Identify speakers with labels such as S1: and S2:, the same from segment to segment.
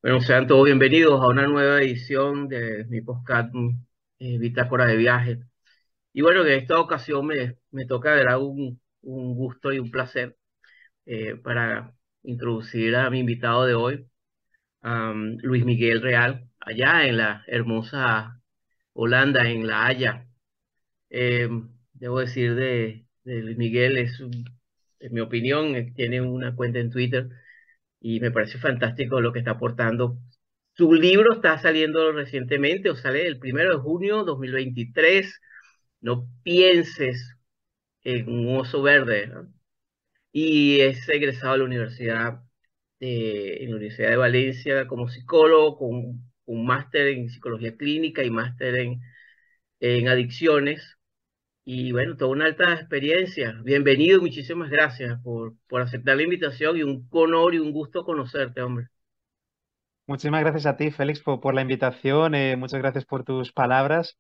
S1: Bueno, sean todos bienvenidos a una nueva edición de mi podcast Bitácora de Viaje. Y bueno, en esta ocasión me toca de verdad un gusto y un placer para introducir a mi invitado de hoy, Luis Miguel Real, allá en la hermosa Holanda, en La Haya. Eh, Debo decir de Luis Miguel, en mi opinión, tiene una cuenta en Twitter y me parece fantástico lo que está aportando. Su libro está saliendo recientemente, o sale el 1 de junio de 2023. No pienses en un oso verde, ¿no? Y es egresado de la Universidad de Valencia como psicólogo, con un máster en psicología clínica y máster en adicciones. Y bueno, toda una alta experiencia. Bienvenido y muchísimas gracias por aceptar la invitación y un honor y un gusto conocerte, hombre.
S2: Muchísimas gracias a ti, Félix, por la invitación. Muchas gracias por tus palabras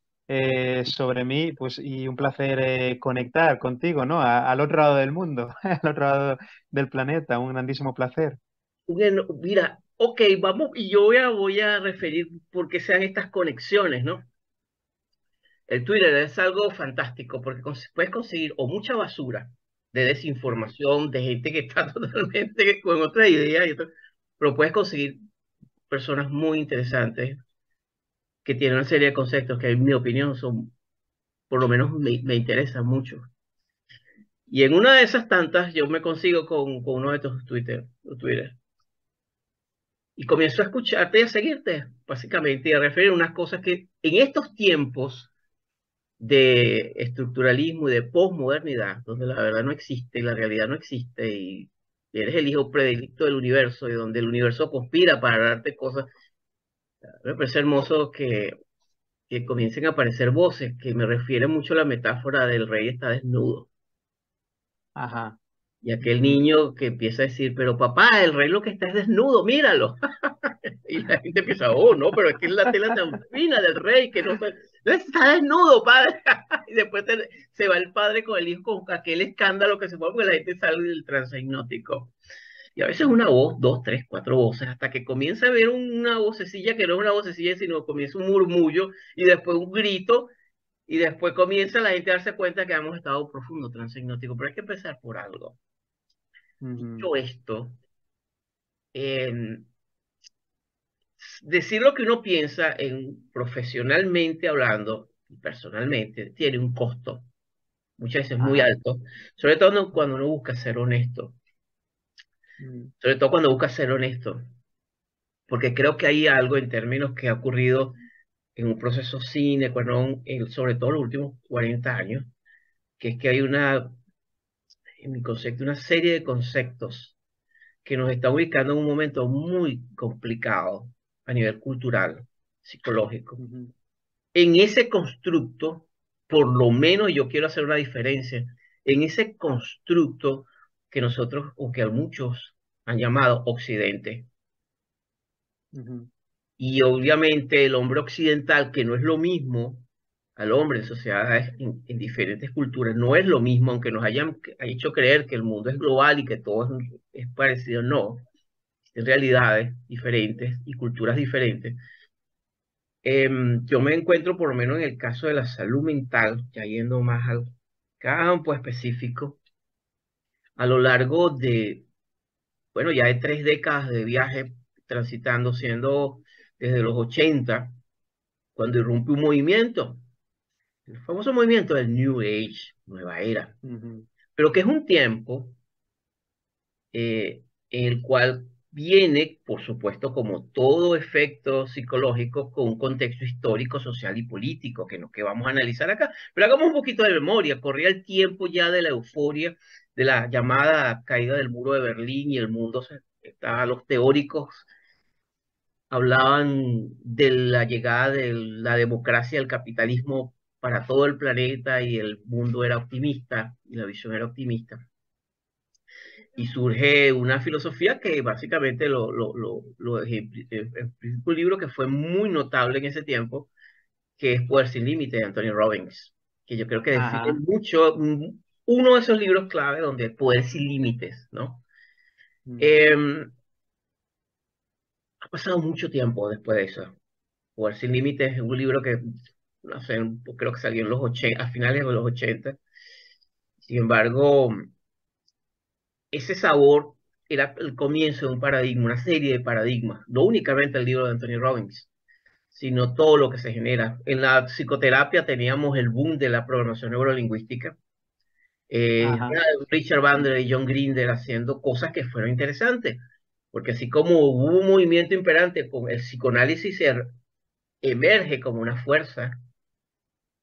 S2: sobre mí, pues, y un placer conectar contigo, ¿no? Al otro lado del mundo, al otro lado del planeta. Un grandísimo placer.
S1: Bueno, mira, ok, vamos, y yo voy a referir por qué sean estas conexiones, ¿no? El Twitter es algo fantástico porque puedes conseguir o mucha basura de desinformación, de gente que está totalmente con otra idea, pero puedes conseguir personas muy interesantes que tienen una serie de conceptos que en mi opinión son, por lo menos me interesan mucho. Y en una de esas tantas yo me consigo con uno de tus Twitter. Y comienzo a escucharte y a seguirte, básicamente, y a referir unas cosas que en estos tiempos de estructuralismo y de posmodernidad, donde la verdad no existe, la realidad no existe, y eres el hijo predilecto del universo, y donde el universo conspira para darte cosas, me parece hermoso que comiencen a aparecer voces, que me refieren mucho a la metáfora del rey está desnudo.
S2: Ajá.
S1: Y aquel
S2: Ujú.
S1: niño que empieza a decir, pero papá, el rey lo que está es desnudo, míralo. Y la gente empieza, oh, no, pero es que es la tela tan fina del rey que no está desnudo, padre. Y después se va el padre con el hijo con aquel escándalo que se fue porque la gente sale del trance hipnótico. Y a veces una voz, dos, tres, cuatro voces, hasta que comienza a ver una vocecilla que no es una vocecilla, sino comienza un murmullo y después un grito y después comienza la gente a darse cuenta que hemos estado profundo trance hipnótico. Pero hay que empezar por algo.
S2: Ujú.
S1: Dicho esto, eh, decir lo que uno piensa profesionalmente hablando y personalmente tiene un costo, muchas veces muy
S2: Ajá.
S1: alto, sobre todo cuando uno busca ser honesto,
S2: Mm.
S1: sobre todo cuando busca ser honesto, porque creo que hay algo en términos que ha ocurrido en un proceso sine qua non, sobre todo en los últimos 40 años, que es que hay en mi concepto, una serie de conceptos que nos está ubicando en un momento muy complicado a nivel cultural, psicológico.
S2: Ujú.
S1: En ese constructo, por lo menos yo quiero hacer una diferencia, en ese constructo que nosotros, o que muchos han llamado Occidente,
S2: Ujú.
S1: y obviamente el hombre occidental, que no es lo mismo al hombre en sociedades, en diferentes culturas, no es lo mismo, aunque nos hayan hecho creer que el mundo es global y que todo es parecido, no, en realidades diferentes y culturas diferentes. Yo me encuentro, por lo menos en el caso de la salud mental, ya yendo más al campo específico, a lo largo de, bueno, ya de 3 décadas de viaje transitando, siendo desde los 80 cuando irrumpe un movimiento, el famoso movimiento del New Age, Nueva Era,
S2: Ujú.
S1: pero que es un tiempo en el cual viene, por supuesto, como todo efecto psicológico, con un contexto histórico, social y político, que vamos a analizar acá. Pero hagamos un poquito de memoria. Corría el tiempo ya de la euforia, de la llamada caída del muro de Berlín y el mundo, los teóricos hablaban de la llegada de la democracia, el capitalismo para todo el planeta y el mundo era optimista y la visión era optimista y surge una filosofía que básicamente un libro que fue muy notable en ese tiempo, que es Poder sin Límite de Anthony Robbins, que yo creo que define
S2: Ajá.
S1: mucho uno de esos libros clave donde Poder sin Límites, ¿no?
S2: Mm.
S1: Eh, Ha pasado mucho tiempo después de eso. Poder sin Límites es un libro que, no sé, creo que salió en los 80, a finales de los 80. Sin embargo, ese sabor era el comienzo de un paradigma, una serie de paradigmas, no únicamente el libro de Anthony Robbins, sino todo lo que se genera. En la psicoterapia teníamos el boom de la programación neurolingüística,
S2: Ajá.
S1: Richard Bandler y John Grinder haciendo cosas que fueron interesantes, porque así como hubo un movimiento imperante con el psicoanálisis emerge como una fuerza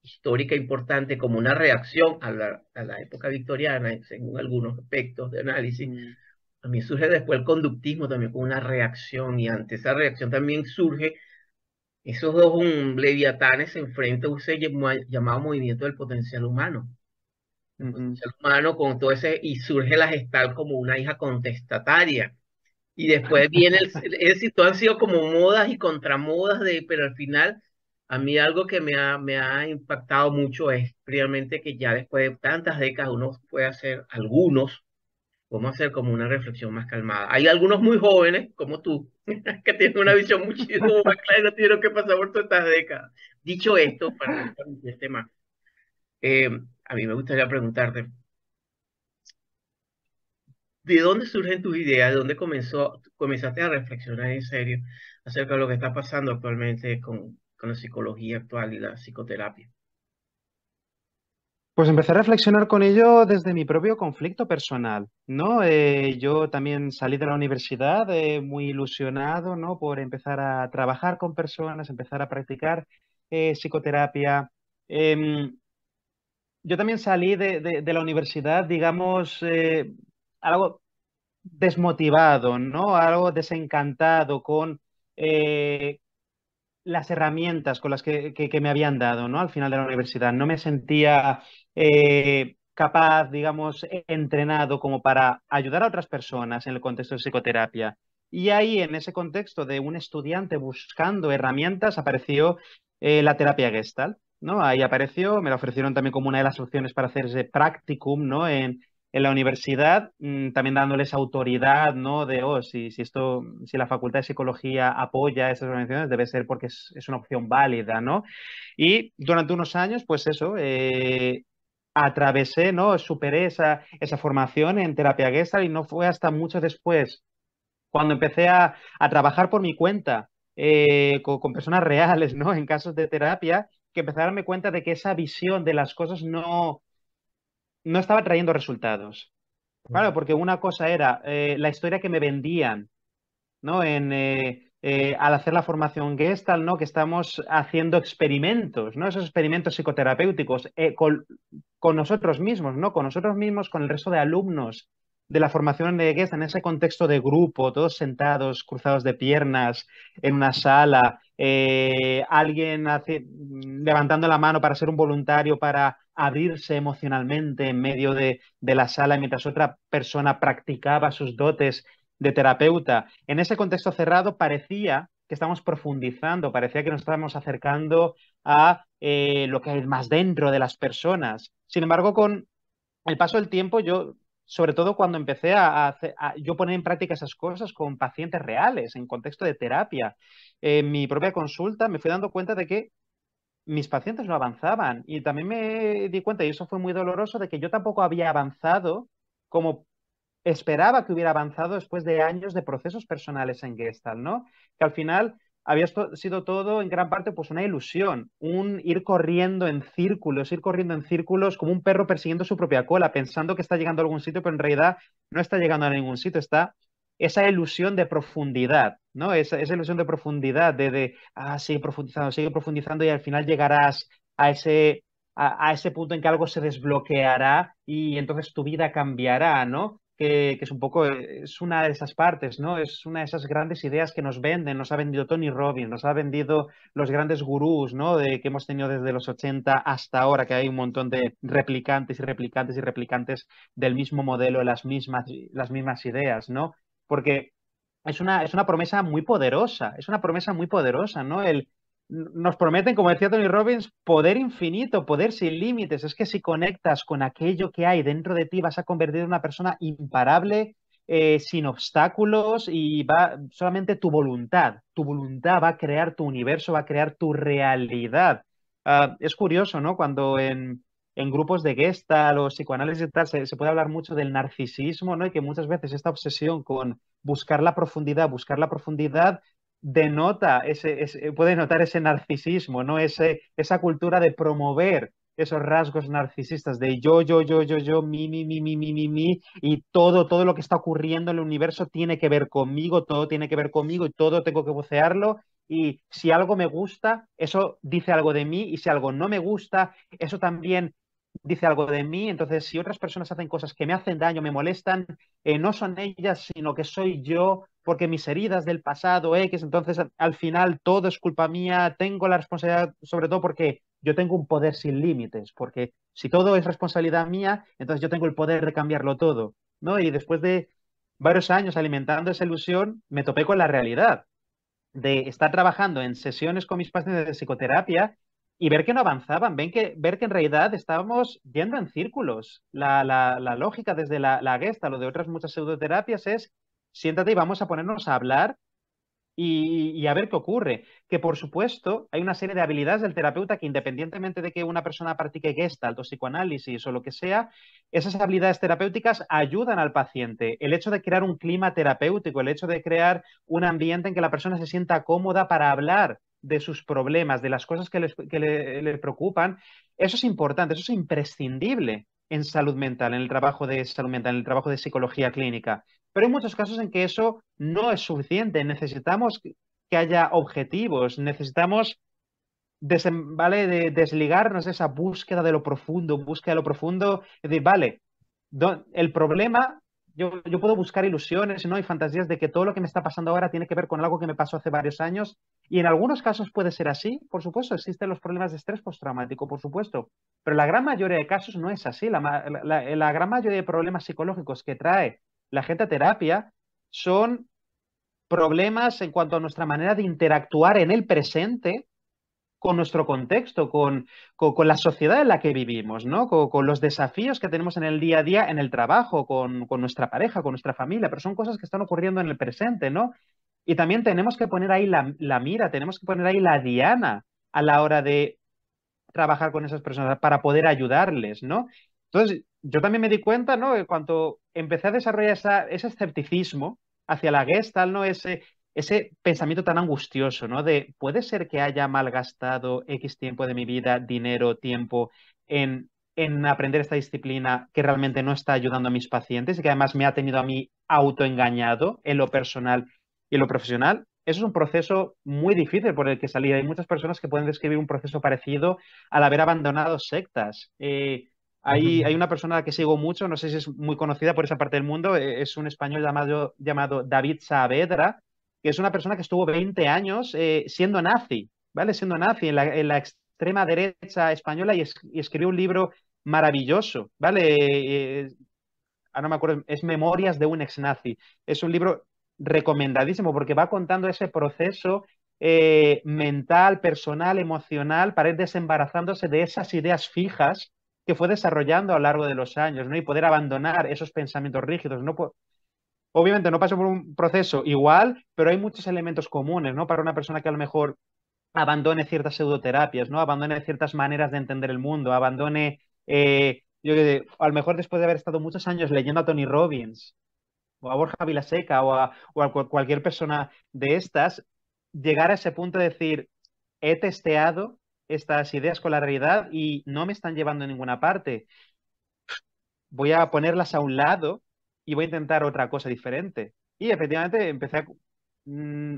S1: histórica importante, como una reacción a la época victoriana, según algunos aspectos de análisis.
S2: Mm,
S1: También surge después el conductismo también como una reacción, y ante esa reacción también surge esos dos leviatanes se enfrentan a ese llamado movimiento del potencial humano. El
S2: ujú,
S1: potencial humano con todo ese, y surge la gestal como una hija contestataria. Y después viene es decir, todo han sido como modas y contramodas pero al final, a mí algo que me ha impactado mucho es realmente que ya después de tantas décadas uno puede hacer, algunos, vamos a hacer como una reflexión más calmada. Hay algunos muy jóvenes, como tú, que tienen una visión muchísimo más clara y no tuvieron que pasar por todas estas décadas. Dicho esto, para no interrumpir el tema, eh, a mí me gustaría preguntarte, ¿de dónde surgen tus ideas? ¿De dónde comenzaste a reflexionar en serio acerca de lo que está pasando actualmente con la psicología actual y la psicoterapia?
S2: Pues empecé a reflexionar con ello desde mi propio conflicto personal, ¿no? Yo también salí de la universidad muy ilusionado, ¿no? Por empezar a trabajar con personas, empezar a practicar psicoterapia. Em, yo también salí de la universidad, digamos, algo desmotivado, ¿no? Algo desencantado con las herramientas con las que me habían dado, ¿no? Al final de la universidad. No me sentía capaz, digamos, entrenado como para ayudar a otras personas en el contexto de psicoterapia. Y ahí, en ese contexto de un estudiante buscando herramientas, apareció la terapia Gestalt, ¿no? Ahí apareció, me la ofrecieron también como una de las opciones para hacer ese practicum, ¿no? En la universidad, también dándoles autoridad, ¿no? De, oh, si la Facultad de Psicología apoya esas organizaciones, debe ser porque es una opción válida, ¿no? Y durante unos años, pues eso, atravesé, ¿no? Superé esa formación en terapia Gestalt y no fue hasta mucho después, cuando empecé a trabajar por mi cuenta, con personas reales, ¿no? En casos de terapia, que empecé a darme cuenta de que esa visión de las cosas no estaba trayendo resultados. Claro, porque una cosa era la historia que me vendían, ¿no? Al hacer la formación Gestalt, ¿no? Que estamos haciendo experimentos, ¿no? Esos experimentos psicoterapéuticos con nosotros mismos, ¿no? Con nosotros mismos, con el resto de alumnos de la formación de Gestalt, en ese contexto de grupo, todos sentados, cruzados de piernas, en una sala, alguien levantando la mano para ser un voluntario, para abrirse emocionalmente en medio de la sala mientras otra persona practicaba sus dotes de terapeuta. En ese contexto cerrado parecía que estamos profundizando, parecía que nos estábamos acercando a lo que hay más dentro de las personas. Sin embargo, con el paso del tiempo, yo, sobre todo cuando empecé yo poner en práctica esas cosas con pacientes reales, en contexto de terapia, en mi propia consulta, me fui dando cuenta de que mis pacientes no avanzaban y también me di cuenta, y eso fue muy doloroso, de que yo tampoco había avanzado como esperaba que hubiera avanzado después de años de procesos personales en Gestalt, ¿no? Que al final había sido todo en gran parte pues una ilusión, un ir corriendo en círculos como un perro persiguiendo su propia cola, pensando que está llegando a algún sitio, pero en realidad no está llegando a ningún sitio, está esa ilusión de profundidad, ¿no? Esa ilusión de profundidad, sigue profundizando y al final llegarás a a ese punto en que algo se desbloqueará y entonces tu vida cambiará, ¿no? Que es un poco, es una de esas partes, ¿no? Es una de esas grandes ideas que nos venden, nos ha vendido Tony Robbins, nos ha vendido los grandes gurús, ¿no? Que hemos tenido desde los 80 hasta ahora, que hay un montón de replicantes y replicantes y replicantes del mismo modelo, las mismas ideas, ¿no? Porque es una promesa muy poderosa, es una promesa muy poderosa, ¿no? Nos prometen, como decía Tony Robbins, poder infinito, poder sin límites. Es que si conectas con aquello que hay dentro de ti, vas a convertir en una persona imparable, sin obstáculos y va solamente tu voluntad va a crear tu universo, va a crear tu realidad. Es curioso, ¿no? Cuando en grupos de Gestalt o psicoanálisis y tal se puede hablar mucho del narcisismo, ¿no? Y que muchas veces esta obsesión con buscar la profundidad denota puede notar ese narcisismo, ¿no? Esa cultura de promover esos rasgos narcisistas de yo, mi, y todo lo que está ocurriendo en el universo tiene que ver conmigo, todo tiene que ver conmigo y todo tengo que vocearlo. Y si algo me gusta, eso dice algo de mí, y si algo no me gusta, eso también dice algo de mí. Entonces, si otras personas hacen cosas que me hacen daño, me molestan, no son ellas, sino que soy yo, porque mis heridas del pasado X, entonces al final todo es culpa mía, tengo la responsabilidad, sobre todo porque yo tengo un poder sin límites, porque si todo es responsabilidad mía, entonces yo tengo el poder de cambiarlo todo, ¿no? Y después de varios años alimentando esa ilusión, me topé con la realidad de estar trabajando en sesiones con mis pacientes de psicoterapia y ver que no avanzaban, ver que en realidad estábamos yendo en círculos. La lógica desde la Gestalt o de otras muchas pseudoterapias es siéntate y vamos a ponernos a hablar y a ver qué ocurre. Que por supuesto hay una serie de habilidades del terapeuta que independientemente de que una persona practique Gestalt o psicoanálisis o lo que sea, esas habilidades terapéuticas ayudan al paciente. El hecho de crear un clima terapéutico, el hecho de crear un ambiente en que la persona se sienta cómoda para hablar de sus problemas, de las cosas le preocupan, eso es importante, eso es imprescindible en salud mental, en el trabajo de salud mental, en el trabajo de psicología clínica. Pero hay muchos casos en que eso no es suficiente. Necesitamos que haya objetivos, necesitamos ¿vale? Desligarnos de esa búsqueda de lo profundo. Es decir, vale, el problema, yo puedo buscar ilusiones, ¿no? Y fantasías de que todo lo que me está pasando ahora tiene que ver con algo que me pasó hace varios años. Y en algunos casos puede ser así, por supuesto, existen los problemas de estrés postraumático, por supuesto. Pero la gran mayoría de casos no es así. La gran mayoría de problemas psicológicos que trae la gente a terapia son problemas en cuanto a nuestra manera de interactuar en el presente con nuestro contexto, con la sociedad en la que vivimos, ¿no? Con los desafíos que tenemos en el día a día, en el trabajo, con nuestra pareja, con nuestra familia, pero son cosas que están ocurriendo en el presente, ¿no? Y también tenemos que poner ahí la mira, tenemos que poner ahí la diana a la hora de trabajar con esas personas para poder ayudarles, ¿no? Entonces, yo también me di cuenta, ¿no? Que cuando empecé a desarrollar ese escepticismo hacia la Gestalt, ¿no? Ese pensamiento tan angustioso, ¿no? De, ¿puede ser que haya malgastado X tiempo de mi vida, dinero, tiempo, en aprender esta disciplina que realmente no está ayudando a mis pacientes y que además me ha tenido a mí autoengañado en lo personal y en lo profesional? Eso es un proceso muy difícil por el que salir. Hay muchas personas que pueden describir un proceso parecido al haber abandonado sectas. Hay una persona a la que sigo mucho, no sé si es muy conocida por esa parte del mundo, es un español llamado David Saavedra, que es una persona que estuvo 20 años siendo nazi, ¿vale? Siendo nazi en la extrema derecha española y escribió un libro maravilloso, ¿vale? Ahora no me acuerdo, es Memorias de un ex-nazi. Es un libro recomendadísimo porque va contando ese proceso mental, personal, emocional, para ir desembarazándose de esas ideas fijas que fue desarrollando a lo largo de los años, ¿no? Y poder abandonar esos pensamientos rígidos. Obviamente no pasa por un proceso igual, pero hay muchos elementos comunes, ¿no? Para una persona que a lo mejor abandone ciertas pseudoterapias, ¿no? Abandone ciertas maneras de entender el mundo, abandone, a lo mejor después de haber estado muchos años leyendo a Tony Robbins o a Borja Vilaseca o a cualquier persona de estas, llegar a ese punto de decir, he testeado estas ideas con la realidad y no me están llevando a ninguna parte. Voy a ponerlas a un lado y voy a intentar otra cosa diferente. Y efectivamente empecé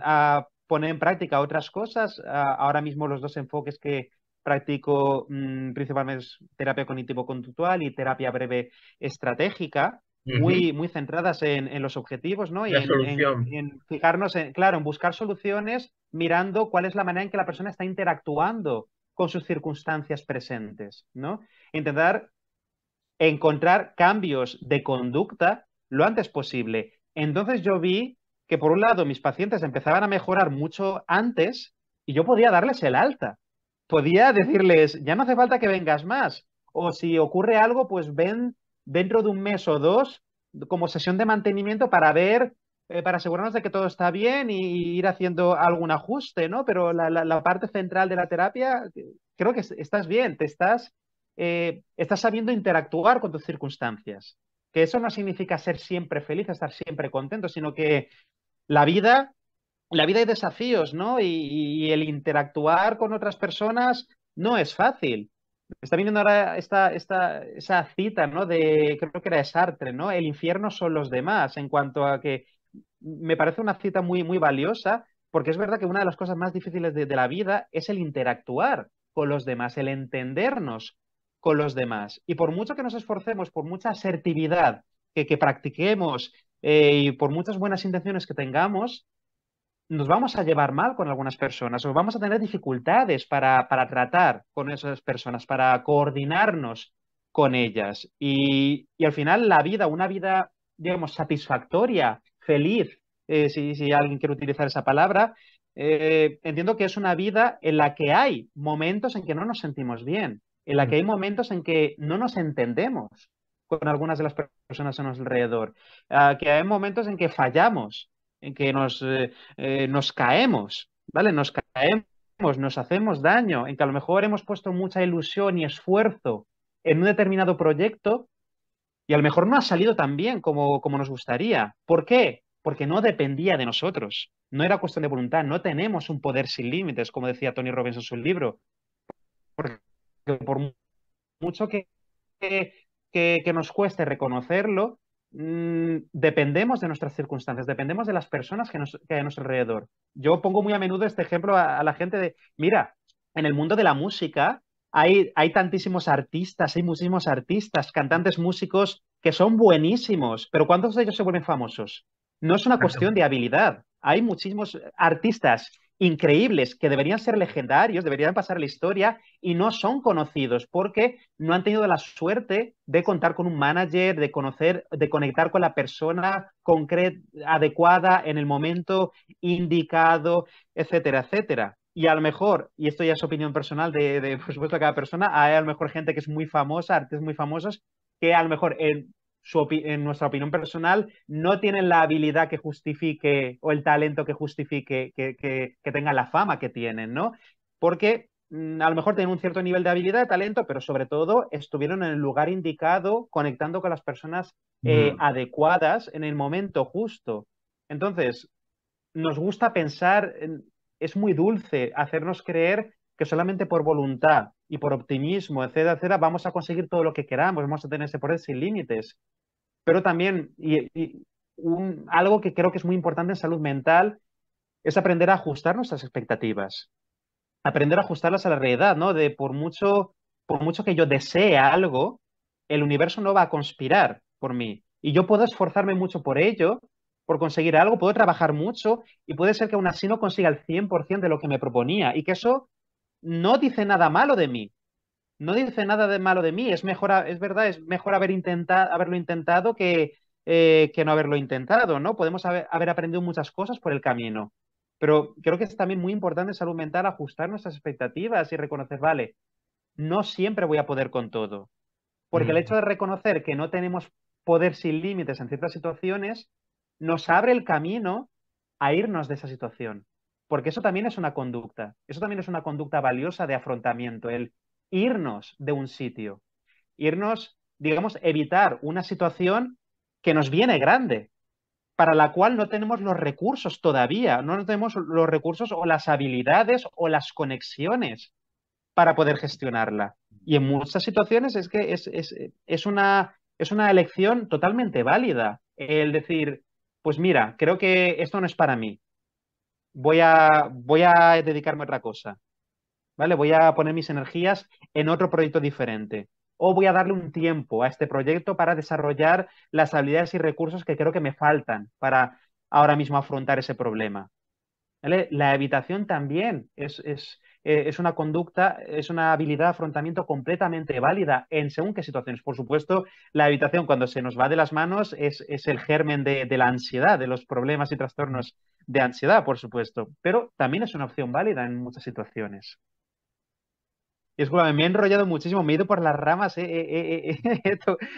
S2: a poner en práctica otras cosas. Ahora mismo los dos enfoques que practico principalmente es terapia cognitivo-conductual y terapia breve estratégica,
S1: Ujú.
S2: muy centradas en los objetivos, ¿no? Y
S1: La solución.
S2: en fijarnos, claro, en buscar soluciones mirando cuál es la manera en que la persona está interactuando con sus circunstancias presentes, ¿no? Intentar encontrar cambios de conducta lo antes posible. Entonces yo vi que por un lado mis pacientes empezaban a mejorar mucho antes y yo podía darles el alta. Podía decirles, ya no hace falta que vengas más. O si ocurre algo, pues ven dentro de un mes o dos como sesión de mantenimiento para ver, para asegurarnos de que todo está bien y ir haciendo algún ajuste, ¿no? Pero la parte central de la terapia, creo que estás bien, estás sabiendo interactuar con tus circunstancias. Que eso no significa ser siempre feliz, estar siempre contento, sino que la vida la vida hay desafíos, ¿no? Y el interactuar con otras personas no es fácil. Está viniendo ahora esa cita, ¿no? Creo que era de Sartre, ¿no? El infierno son los demás, en cuanto a que me parece una cita muy, muy valiosa, porque es verdad que una de las cosas más difíciles de la vida es el interactuar con los demás, el entendernos con los demás. Y por mucho que nos esforcemos, por mucha asertividad que practiquemos y por muchas buenas intenciones que tengamos, nos vamos a llevar mal con algunas personas o vamos a tener dificultades para tratar con esas personas, para coordinarnos con ellas. Y al final la vida, una vida, digamos, satisfactoria, feliz, si alguien quiere utilizar esa palabra, entiendo que es una vida en la que hay momentos en que no nos sentimos bien, en la que hay momentos en que no nos entendemos con algunas de las personas a nuestro alrededor, que hay momentos en que fallamos, en que nos caemos, ¿vale? Nos caemos, nos hacemos daño, en que a lo mejor hemos puesto mucha ilusión y esfuerzo en un determinado proyecto y a lo mejor no ha salido tan bien como nos gustaría. ¿Por qué? Porque no dependía de nosotros. No era cuestión de voluntad. No tenemos un poder sin límites, como decía Tony Robbins en su libro. Porque por mucho que nos cueste reconocerlo, dependemos de nuestras circunstancias, dependemos de las personas que hay a nuestro alrededor. Yo pongo muy a menudo este ejemplo a la gente de, mira, en el mundo de la música hay tantísimos artistas, hay muchísimos artistas, cantantes, músicos que son buenísimos, pero ¿cuántos de ellos se vuelven famosos? No es una cuestión de habilidad. Hay muchísimos artistas increíbles que deberían ser legendarios, deberían pasar a la historia y no son conocidos porque no han tenido la suerte de contar con un manager, de conocer, de conectar con la persona concreta, adecuada en el momento indicado, etcétera, etcétera. Y a lo mejor, y esto ya es opinión personal por supuesto, de cada persona, hay a lo mejor gente que es muy famosa, artistas muy famosos, que a lo mejor en nuestra opinión personal no tienen la habilidad que justifique o el talento que justifique que tengan la fama que tienen, ¿no? Porque a lo mejor tienen un cierto nivel de habilidad, de talento, pero sobre todo estuvieron en el lugar indicado, conectando con las personas adecuadas en el momento justo. Entonces, nos gusta pensar, es muy dulce hacernos creer que solamente por voluntad y por optimismo, etcétera, etcétera, vamos a conseguir todo lo que queramos, vamos a tener ese poder sin límites. Pero también, algo que creo que es muy importante en salud mental, es aprender a ajustar nuestras expectativas, aprender a ajustarlas a la realidad, ¿no? Por mucho que yo desee algo, el universo no va a conspirar por mí. Y yo puedo esforzarme mucho por ello, por conseguir algo, puedo trabajar mucho y puede ser que aún así no consiga el 100% de lo que me proponía y que eso no dice nada malo de mí. No dice nada de malo de mí, es mejor, es verdad, es mejor haberlo intentado que no haberlo intentado, ¿no? Podemos haber aprendido muchas cosas por el camino, pero creo que es también muy importante en salud mental ajustar nuestras expectativas y reconocer, vale, no siempre voy a poder con todo, porque el hecho de reconocer que no tenemos poder sin límites en ciertas situaciones nos abre el camino a irnos de esa situación, porque eso también es una conducta, eso también es una conducta valiosa de afrontamiento, el irnos de un sitio, irnos, digamos, evitar una situación que nos viene grande, para la cual no tenemos los recursos todavía, no tenemos los recursos o las habilidades o las conexiones para poder gestionarla. Y en muchas situaciones es que es una elección totalmente válida el decir, pues mira, creo que esto no es para mí, voy a dedicarme a otra cosa, ¿vale? Voy a poner mis energías en otro proyecto diferente. O voy a darle un tiempo a este proyecto para desarrollar las habilidades y recursos que creo que me faltan para ahora mismo afrontar ese problema. ¿Vale? La evitación también es una conducta, es una habilidad de afrontamiento completamente válida en según qué situaciones. Por supuesto, la evitación cuando se nos va de las manos es el germen de la ansiedad, de los problemas y trastornos de ansiedad, por supuesto, pero también es una opción válida en muchas situaciones. Disculpa, me he enrollado muchísimo, me he ido por las ramas, he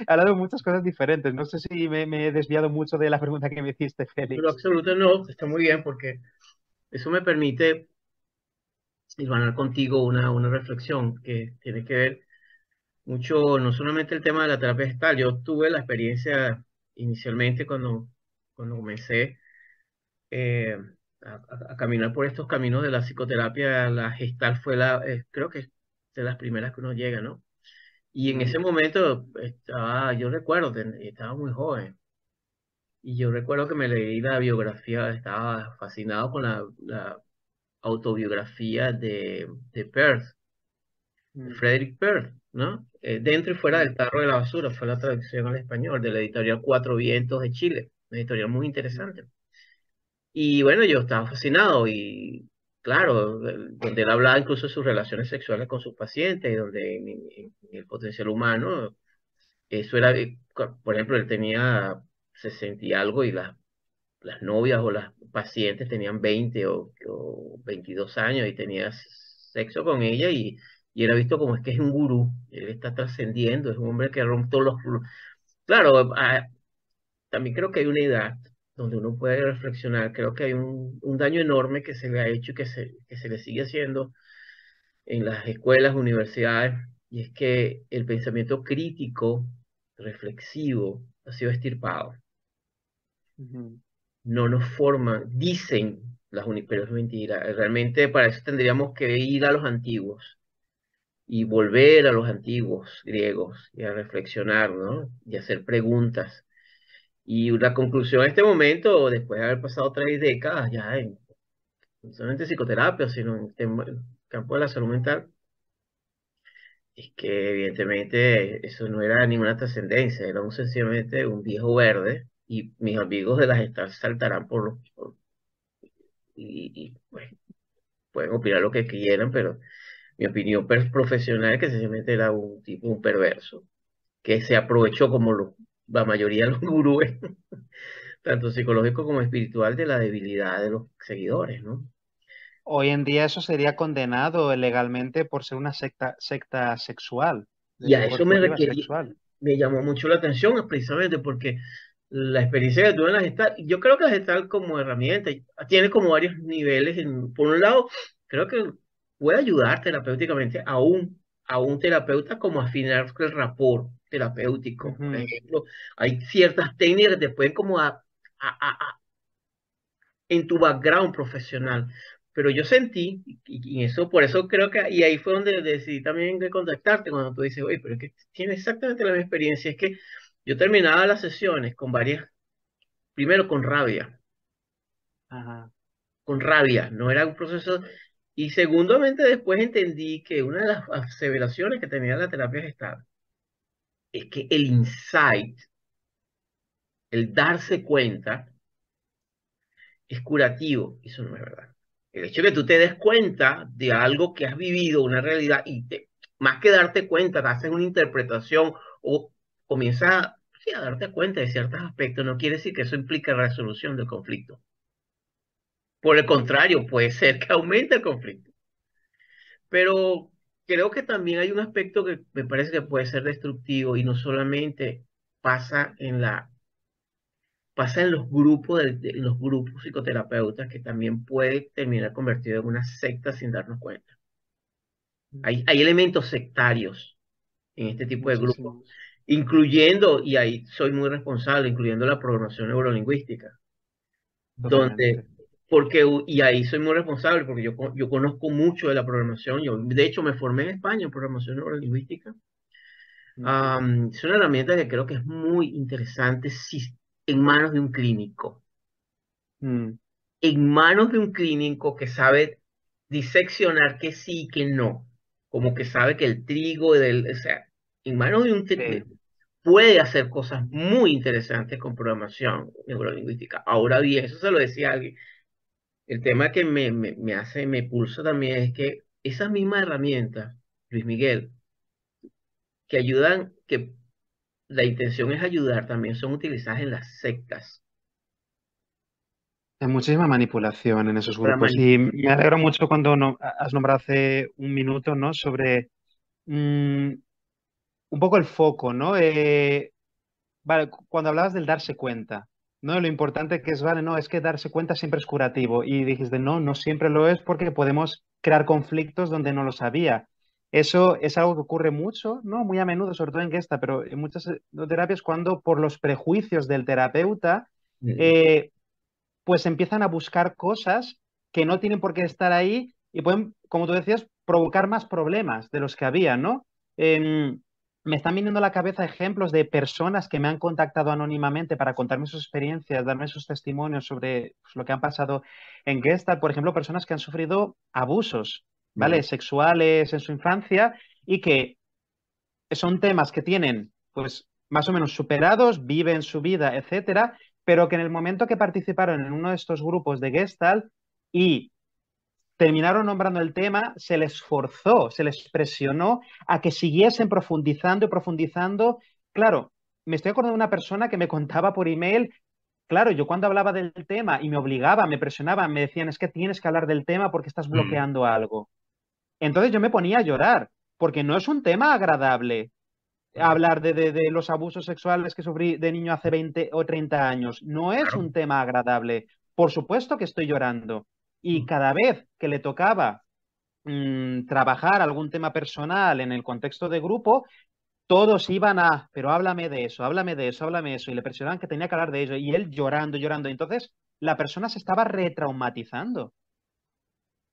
S2: hablado de muchas cosas diferentes. No sé si me he desviado mucho de la pregunta que me hiciste,
S1: Pero
S2: Félix.
S1: absoluto no, está muy bien porque eso me permite ir contigo una reflexión que tiene que ver mucho, no solamente el tema de la terapia gestal. Yo tuve la experiencia inicialmente cuando comencé eh, a caminar por estos caminos de la psicoterapia. La gestal fue creo que es de las primeras que uno llega, ¿no? Y en ese
S2: Ujú,
S1: momento yo recuerdo, estaba muy joven. Y yo recuerdo que me leí la biografía, estaba fascinado con la autobiografía de Perth, de
S2: mm,
S1: Frederick Perth, ¿no? Dentro y fuera del
S2: mm,
S1: tarro de la basura, fue la traducción al español de la editorial Cuatro Vientos de Chile, una editorial muy
S2: mm,
S1: interesante. Y bueno, yo estaba fascinado y claro, donde él hablaba incluso de sus relaciones sexuales con sus pacientes y donde en el potencial humano, eso era, por ejemplo, él tenía 60 y algo y las novias o las pacientes tenían 20 o 22 años y tenía sexo con ella y era visto como es que es un gurú, él está trascendiendo, es un hombre que rompe todos los... Claro, también creo que hay una edad donde uno puede reflexionar, creo que hay un daño enorme que se le ha hecho y que se le sigue haciendo en las escuelas, universidades, y es que el pensamiento crítico, reflexivo, ha sido extirpado.
S2: ujú,
S1: No nos forman, dicen pero es mentira. Realmente para eso tendríamos que ir a los antiguos y volver a los antiguos griegos y a reflexionar, ¿no? Y hacer preguntas. Y la conclusión en este momento, después de haber pasado 3 décadas ya no solamente en psicoterapia, sino en el campo de la salud mental, es que evidentemente eso no era ninguna trascendencia, era sencillamente un viejo verde y mis amigos de las estas saltarán pues, pueden opinar lo que quieran, pero mi opinión profesional es que sencillamente era un tipo, un perverso, que se aprovechó como la mayoría de los gurúes, tanto psicológico como espiritual, de la debilidad de los seguidores, ¿no?
S2: Hoy en día eso sería condenado legalmente por ser una secta sexual, de
S1: Y a
S2: tipo
S1: eso me
S2: explotativa
S1: requerí,
S2: sexual.
S1: me llamó mucho la atención precisamente porque la experiencia que tuve en la gestal, yo creo que la gestal como herramienta tiene como varios niveles. Por un lado, creo que puede ayudar terapéuticamente a un terapeuta como a afinar el rapport terapéutico. Por
S2: Ujú,
S1: ejemplo, hay ciertas técnicas que te pueden como en tu background profesional. Pero yo sentí, y eso por eso creo que, y ahí fue donde decidí también de contactarte, cuando tú dices, oye, pero es que tiene exactamente la misma experiencia, es que yo terminaba las sesiones con varias, primero
S2: ajá,
S1: con rabia, no era un proceso, y segundamente después entendí que una de las aseveraciones que tenía la terapia gestal es que el insight, el darse cuenta, es curativo. Eso no es verdad. El hecho de que tú te des cuenta de algo que has vivido, una realidad, más que darte cuenta, te haces una interpretación o comienzas sí, a darte cuenta de ciertos aspectos, no quiere decir que eso implique resolución del conflicto. Por el contrario, puede ser que aumente el conflicto. Pero creo que también hay un aspecto que me parece que puede ser destructivo y no solamente pasa pasa en los grupos, en los grupos psicoterapeutas, que también puede terminar convertido en una secta sin darnos cuenta. Hay elementos sectarios en este tipo de grupos,
S2: muchísimos,
S1: incluyendo, y ahí soy muy responsable, incluyendo la programación neurolingüística, donde,
S2: totalmente.
S1: y ahí soy muy responsable porque yo conozco mucho de la programación, yo de hecho me formé en España en programación neurolingüística.
S2: Ujú,
S1: Es una herramienta que creo que es muy interesante si en manos de un clínico.
S2: mm,
S1: En manos de un clínico que sabe diseccionar que sí y que no, como que sabe que el trigo o sea, en manos de
S2: sí.
S1: puede hacer cosas muy interesantes con programación neurolingüística. Ahora bien, eso se lo decía alguien. El tema que me pulsa también es que esas mismas herramientas, Luis Miguel, que ayudan, que la intención es ayudar, también son utilizadas en las sectas
S2: Hay muchísima manipulación en esos
S1: para
S2: grupos y
S1: manipular.
S2: me alegro mucho cuando has nombrado hace un minuto, ¿no? sobre mm, un poco el foco, ¿no? Vale, cuando hablabas del darse cuenta, ¿no? Lo importante que es, vale, no, es que darse cuenta siempre es curativo. Y dijiste, no, no siempre lo es porque podemos crear conflictos donde no los había. Eso es algo que ocurre mucho, ¿no? Muy a menudo, sobre todo en Gesta, pero en muchas terapias, cuando por los prejuicios del terapeuta,
S1: Mm,
S2: eh, pues empiezan a buscar cosas que no tienen por qué estar ahí y pueden, como tú decías, provocar más problemas de los que había, ¿no? Me están viniendo a la cabeza ejemplos de personas que me han contactado anónimamente para contarme sus experiencias, darme sus testimonios sobre pues, lo que han pasado en Gestalt. Por ejemplo, personas que han sufrido abusos,
S1: mm,
S2: ¿vale? Sexuales en su infancia y que son temas que tienen, pues, más o menos superados, viven su vida, etcétera, pero que en el momento que participaron en uno de estos grupos de Gestalt y terminaron nombrando el tema, se les forzó, se les presionó a que siguiesen profundizando y profundizando. Claro, me estoy acordando de una persona que me contaba por email, claro, yo cuando hablaba del tema y me obligaba, me presionaban, me decían, es que tienes que hablar del tema porque estás
S1: mm.
S2: bloqueando algo. Entonces yo me ponía a llorar, porque no es un tema agradable hablar de los abusos sexuales que sufrí de niño hace 20 o 30 años. No es
S1: Claro.
S2: un tema agradable. Por supuesto que estoy llorando. Y cada vez que le tocaba trabajar algún tema personal en el contexto de grupo, todos iban a, pero háblame de eso, háblame de eso, háblame de eso. Y le presionaban que tenía que hablar de ello. Y él llorando, llorando. Entonces, la persona se estaba retraumatizando.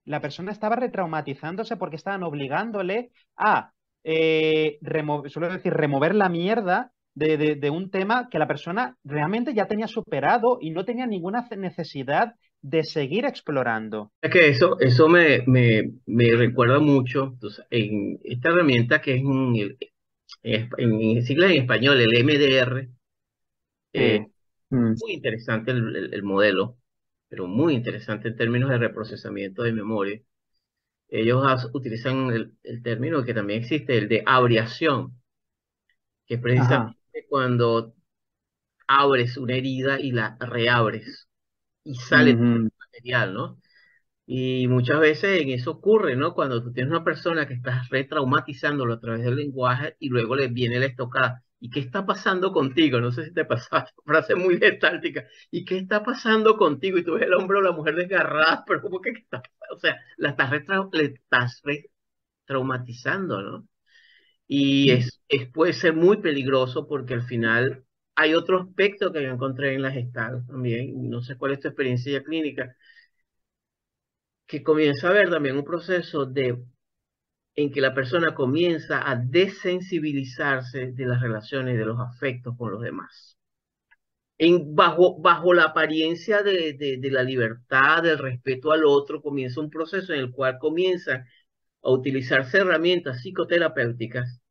S2: La persona estaba retraumatizándose porque estaban obligándole a, suelo decir, remover la mierda de un tema que la persona realmente ya tenía superado y no tenía ninguna necesidad de seguir explorando.
S1: Es que eso me recuerda mucho entonces, en esta herramienta que es en siglas en español, el MDR. eh,
S2: Sí. Mm.
S1: Muy interesante el modelo, pero muy interesante en términos de reprocesamiento de memoria. Ellos utilizan el término que también existe, el de abreación, que es
S2: Ajá.
S1: precisamente cuando abres una herida y la reabres y sale
S2: Ujú.
S1: material, ¿no? Y muchas veces en eso ocurre, ¿no? Cuando tú tienes una persona que estás retraumatizándolo a través del lenguaje y luego le viene la estocada. ¿Y qué está pasando contigo? No sé si te pasó esta frase muy gestáltica. ¿Y qué está pasando contigo? Y tú ves el hombre o la mujer desgarrada, pero ¿cómo que qué está pasando? O sea, le estás retraumatizando, ¿no? Y puede ser muy peligroso porque al final hay otro aspecto que yo encontré en la Gestalt también. No sé cuál es tu experiencia ya clínica, que comienza a haber también un proceso en que la persona comienza a desensibilizarse de las relaciones, de los afectos con los demás. Bajo la apariencia de la libertad, del respeto al otro, comienza un proceso en el cual comienza a utilizarse herramientas psicoterapéuticas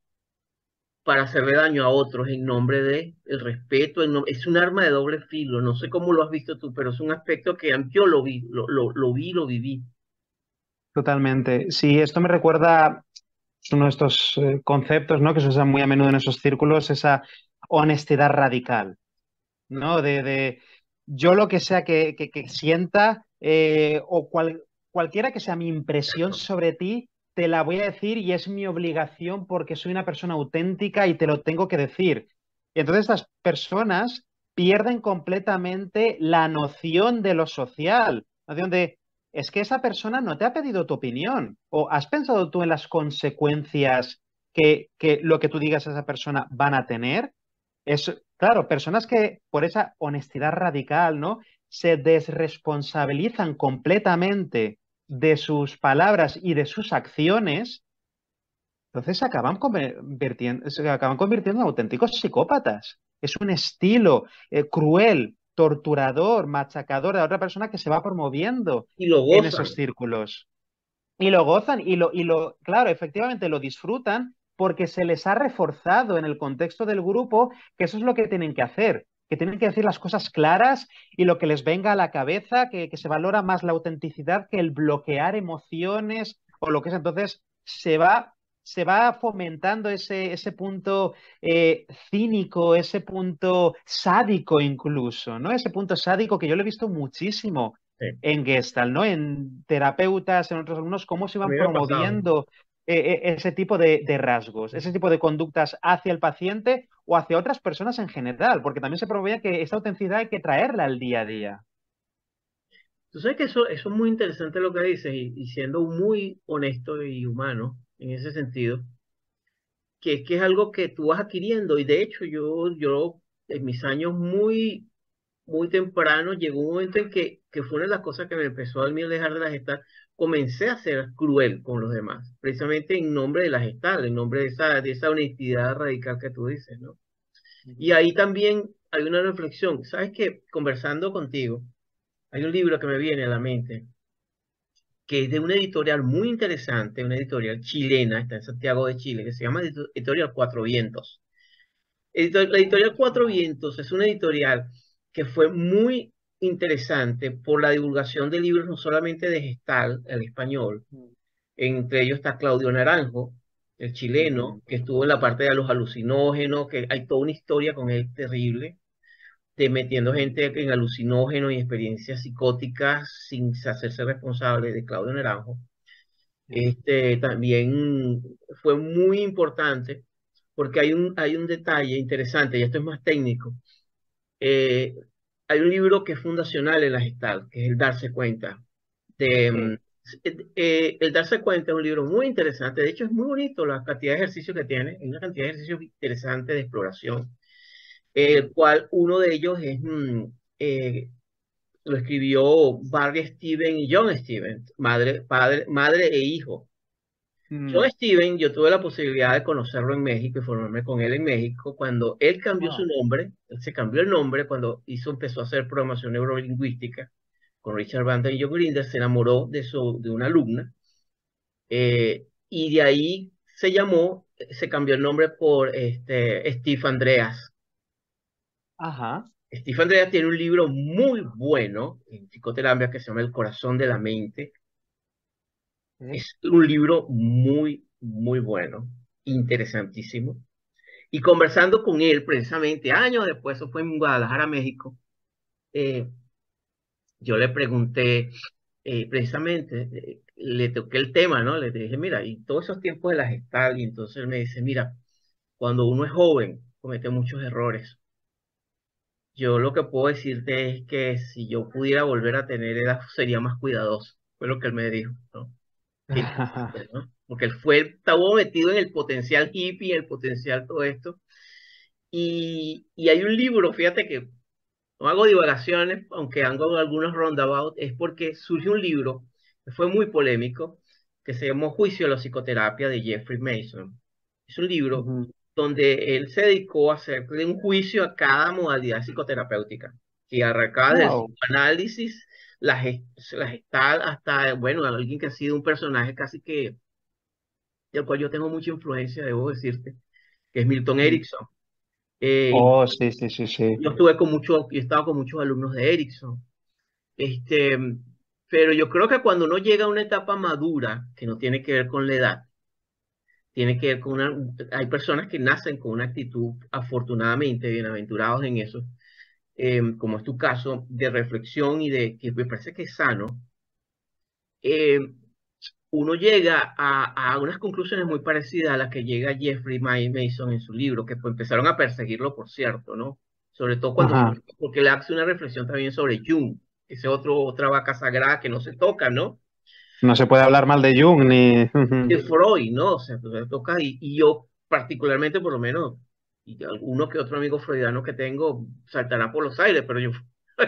S1: para hacerle daño a otros en nombre de el respeto. Es un arma de doble filo. No sé cómo lo has visto tú, pero es un aspecto que yo lo vi, lo viví.
S2: Totalmente. Sí, esto me recuerda es uno de estos conceptos, ¿no? Que se usan muy a menudo en esos círculos, esa honestidad radical. ¿No? De yo lo que sea que sienta o cualquiera que sea mi impresión sobre ti, te la voy a decir y es mi obligación porque soy una persona auténtica y te lo tengo que decir. Y entonces estas personas pierden completamente la noción de lo social, la noción de, es que esa persona no te ha pedido tu opinión o has pensado tú en las consecuencias que lo que tú digas a esa persona van a tener. Es, claro, personas que por esa honestidad radical, ¿no? Se desresponsabilizan completamente de sus palabras y de sus acciones, entonces se acaban convirtiendo en auténticos psicópatas. Es un estilo cruel, torturador, machacador de la otra persona que se va promoviendo
S1: Y lo
S2: en esos
S1: gozan.
S2: círculos. Y lo gozan claro, efectivamente lo disfrutan porque se les ha reforzado en el contexto del grupo que eso es lo que tienen que hacer, que tienen que decir las cosas claras y lo que les venga a la cabeza, que se valora más la autenticidad que el bloquear emociones o lo que es. Entonces se va fomentando ese punto cínico, ese punto sádico incluso, ¿no? Ese punto sádico que yo lo he visto muchísimo
S1: Sí.
S2: en Gestalt, ¿no? En terapeutas, en otros alumnos, cómo se
S1: A
S2: van
S1: mí me ha pasado.
S2: promoviendo. ese tipo de rasgos, ese tipo de conductas hacia el paciente o hacia otras personas en general, porque también se promovía que esta autenticidad hay que traerla al día a día.
S1: Tú sabes que eso es muy interesante lo que dices y siendo muy honesto y humano en ese sentido, que es algo que tú vas adquiriendo y de hecho yo en mis años muy temprano llegó un momento en que fue una de las cosas que me empezó a mí a dejar de la gestal, comencé a ser cruel con los demás, precisamente en nombre de la gestal, en nombre de esa honestidad radical que tú dices, ¿no? Y
S2: Ujú.
S1: ahí también hay una reflexión, ¿sabes qué? Conversando contigo, hay un libro que me viene a la mente, que es de una editorial muy interesante, una editorial chilena, está en Santiago de Chile, que se llama Editorial Cuatro Vientos. La editorial Cuatro
S2: Ajá.
S1: Vientos es una editorial que fue muy interesante por la divulgación de libros no solamente de Gestal, el español, entre ellos está Claudio Naranjo, el chileno,
S2: Ujú.
S1: que estuvo en la parte de los alucinógenos, que hay toda una historia con él terrible, de metiendo gente en alucinógenos y experiencias psicóticas sin hacerse responsable de Claudio Naranjo. También fue muy importante porque hay un detalle interesante, y esto es más técnico. Eh, Hay un libro que es fundacional en la Gestalt, que es el Darse Cuenta. De,
S2: Sí.
S1: el Darse Cuenta es un libro muy interesante, de hecho es muy bonito la cantidad de ejercicios que tiene, hay una cantidad de ejercicios interesantes de exploración, el cual uno de ellos es, lo escribió Barry Steven y John Steven, madre e hijo. John
S2: Mm.
S1: Steven, yo tuve la posibilidad de conocerlo en México y formarme con él en México. Cuando él cambió su
S2: Wow.
S1: nombre, él se cambió el nombre cuando empezó a hacer programación neurolingüística con Richard Bandler y John Grinder, se enamoró de una alumna y de ahí se cambió el nombre por Steve Andreas.
S2: Ajá.
S1: Steve Andreas tiene un libro muy bueno en psicoterapia que se llama El corazón de la mente.
S2: Sí.
S1: Es un libro muy bueno, interesantísimo. Y conversando con él, precisamente años después, eso fue en Guadalajara, México, eh, yo le pregunté, precisamente, le toqué el tema, ¿no? Le dije, mira, y todos esos tiempos de la gestal, y entonces él me dice, mira, cuando uno es joven, comete muchos errores. Yo lo que puedo decirte es que si yo pudiera volver a tener edad, sería más cuidadoso. Fue lo que él me dijo, ¿no? Qué interesante, ¿no? Porque estaba metido en el potencial hippie, el potencial todo esto. Y hay un libro, fíjate que no hago divagaciones, aunque hago algunos roundabouts, es porque surge un libro que fue muy polémico, que se llamó Juicio a la psicoterapia de Jeffrey Mason. Es un libro
S2: Ujú.
S1: donde él se dedicó a hacerle un juicio a cada modalidad psicoterapéutica, que arrancaba del
S2: Wow.
S1: psicoanálisis, la gestal, hasta, bueno, alguien que ha sido un personaje casi que, del cual yo tengo mucha influencia, debo decirte, que es Milton
S2: Mm.
S1: Erickson.
S2: Oh, sí, sí, sí, sí.
S1: Yo estaba con muchos alumnos de Erickson. Este, pero yo creo que cuando uno llega a una etapa madura, que no tiene que ver con la edad, tiene que ver con hay personas que nacen con una actitud, afortunadamente, bienaventurados en eso, como es tu caso, de reflexión y de que me parece que es sano, eh, uno llega a unas conclusiones muy parecidas a las que llega Jeffrey Mason en su libro, que pues, empezaron a perseguirlo, por cierto, ¿no? Sobre todo
S2: Ajá.
S1: porque le hace una reflexión también sobre Jung, ese otra vaca sagrada que no se toca, ¿no?
S2: No se puede hablar mal de Jung ni...
S1: De Freud, ¿no? O sea, pues, se toca y yo particularmente, por lo menos, y alguno que otro amigo freudiano que tengo saltará por los aires, pero yo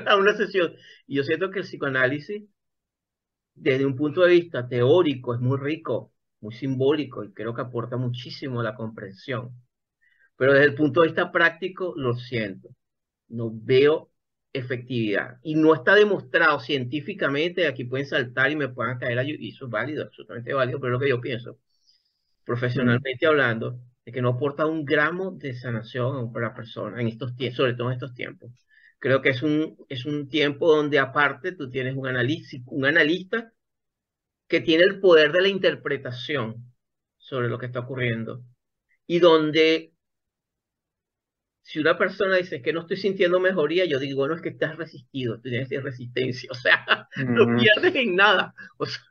S1: a una sesión, y yo siento que el psicoanálisis, desde un punto de vista teórico, es muy rico, muy simbólico, y creo que aporta muchísimo a la comprensión. Pero desde el punto de vista práctico, lo siento, no veo efectividad. Y no está demostrado científicamente, aquí pueden saltar y me puedan caer, y eso es válido, absolutamente válido, pero es lo que yo pienso
S2: Mm.
S1: profesionalmente hablando, de que no aporta un gramo de sanación para la persona en estos tiempos, sobre todo en estos tiempos. Creo que es un tiempo donde aparte tú tienes un analista que tiene el poder de la interpretación sobre lo que está ocurriendo y donde si una persona dice que no estoy sintiendo mejoría, yo digo, bueno, es que estás resistido, tú tienes resistencia, o sea, no
S2: Ujú.
S1: pierdes en nada, o sea,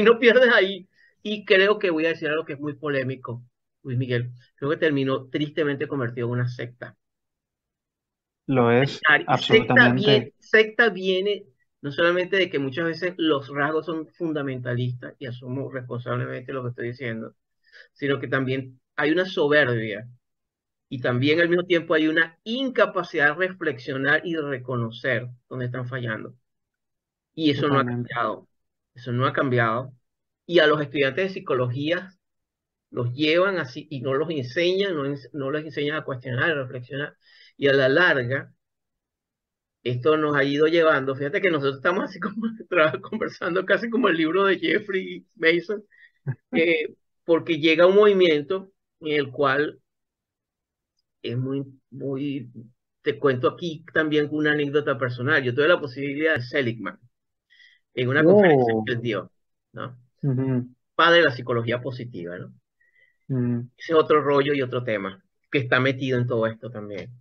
S1: no pierdes ahí. Y creo que voy a decir algo que es muy polémico, Luis Miguel. Creo que terminó tristemente convertido en una secta.
S2: Lo es, absolutamente,
S1: Secta viene no solamente de que muchas veces los rasgos son fundamentalistas, y asumo responsablemente lo que estoy diciendo, sino que también hay una soberbia y también al mismo tiempo hay una incapacidad de reflexionar y de reconocer dónde están fallando. Y eso no ha
S2: totalmente.
S1: cambiado. Eso no ha cambiado. Y a los estudiantes de psicología los llevan así y no los enseñan, no les enseñan a cuestionar, a reflexionar. Y a la larga, esto nos ha ido llevando. Fíjate que nosotros estamos así como conversando casi como el libro de Jeffrey Mason, porque llega un movimiento en el cual es te cuento aquí también una anécdota personal. Yo tuve la posibilidad de Seligman en una conferencia
S2: Oh,
S1: que él dio, ¿no?
S2: ujú,
S1: Padre de la psicología positiva, ¿no?
S2: mm,
S1: Ese es otro rollo y otro tema que está metido en todo esto también.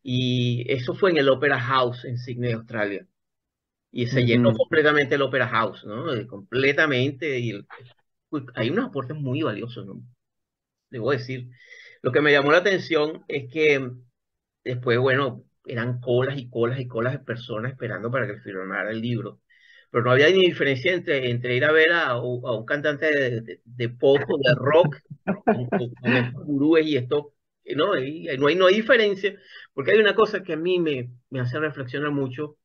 S1: Y eso fue en el Opera House en Sydney, Australia. Y se llenó
S2: ujú,
S1: completamente el Opera House, ¿no? Completamente. Uy, hay unos aportes muy valiosos, ¿no? Debo decir. Lo que me llamó la atención es que después, bueno, eran colas y colas y colas de personas esperando para que firmara el libro. Pero no había ni diferencia entre ir a ver a un cantante de pop o de rock con estos gurúes y esto, ¿no? No hay diferencia, porque hay una cosa que a mí me hace reflexionar mucho,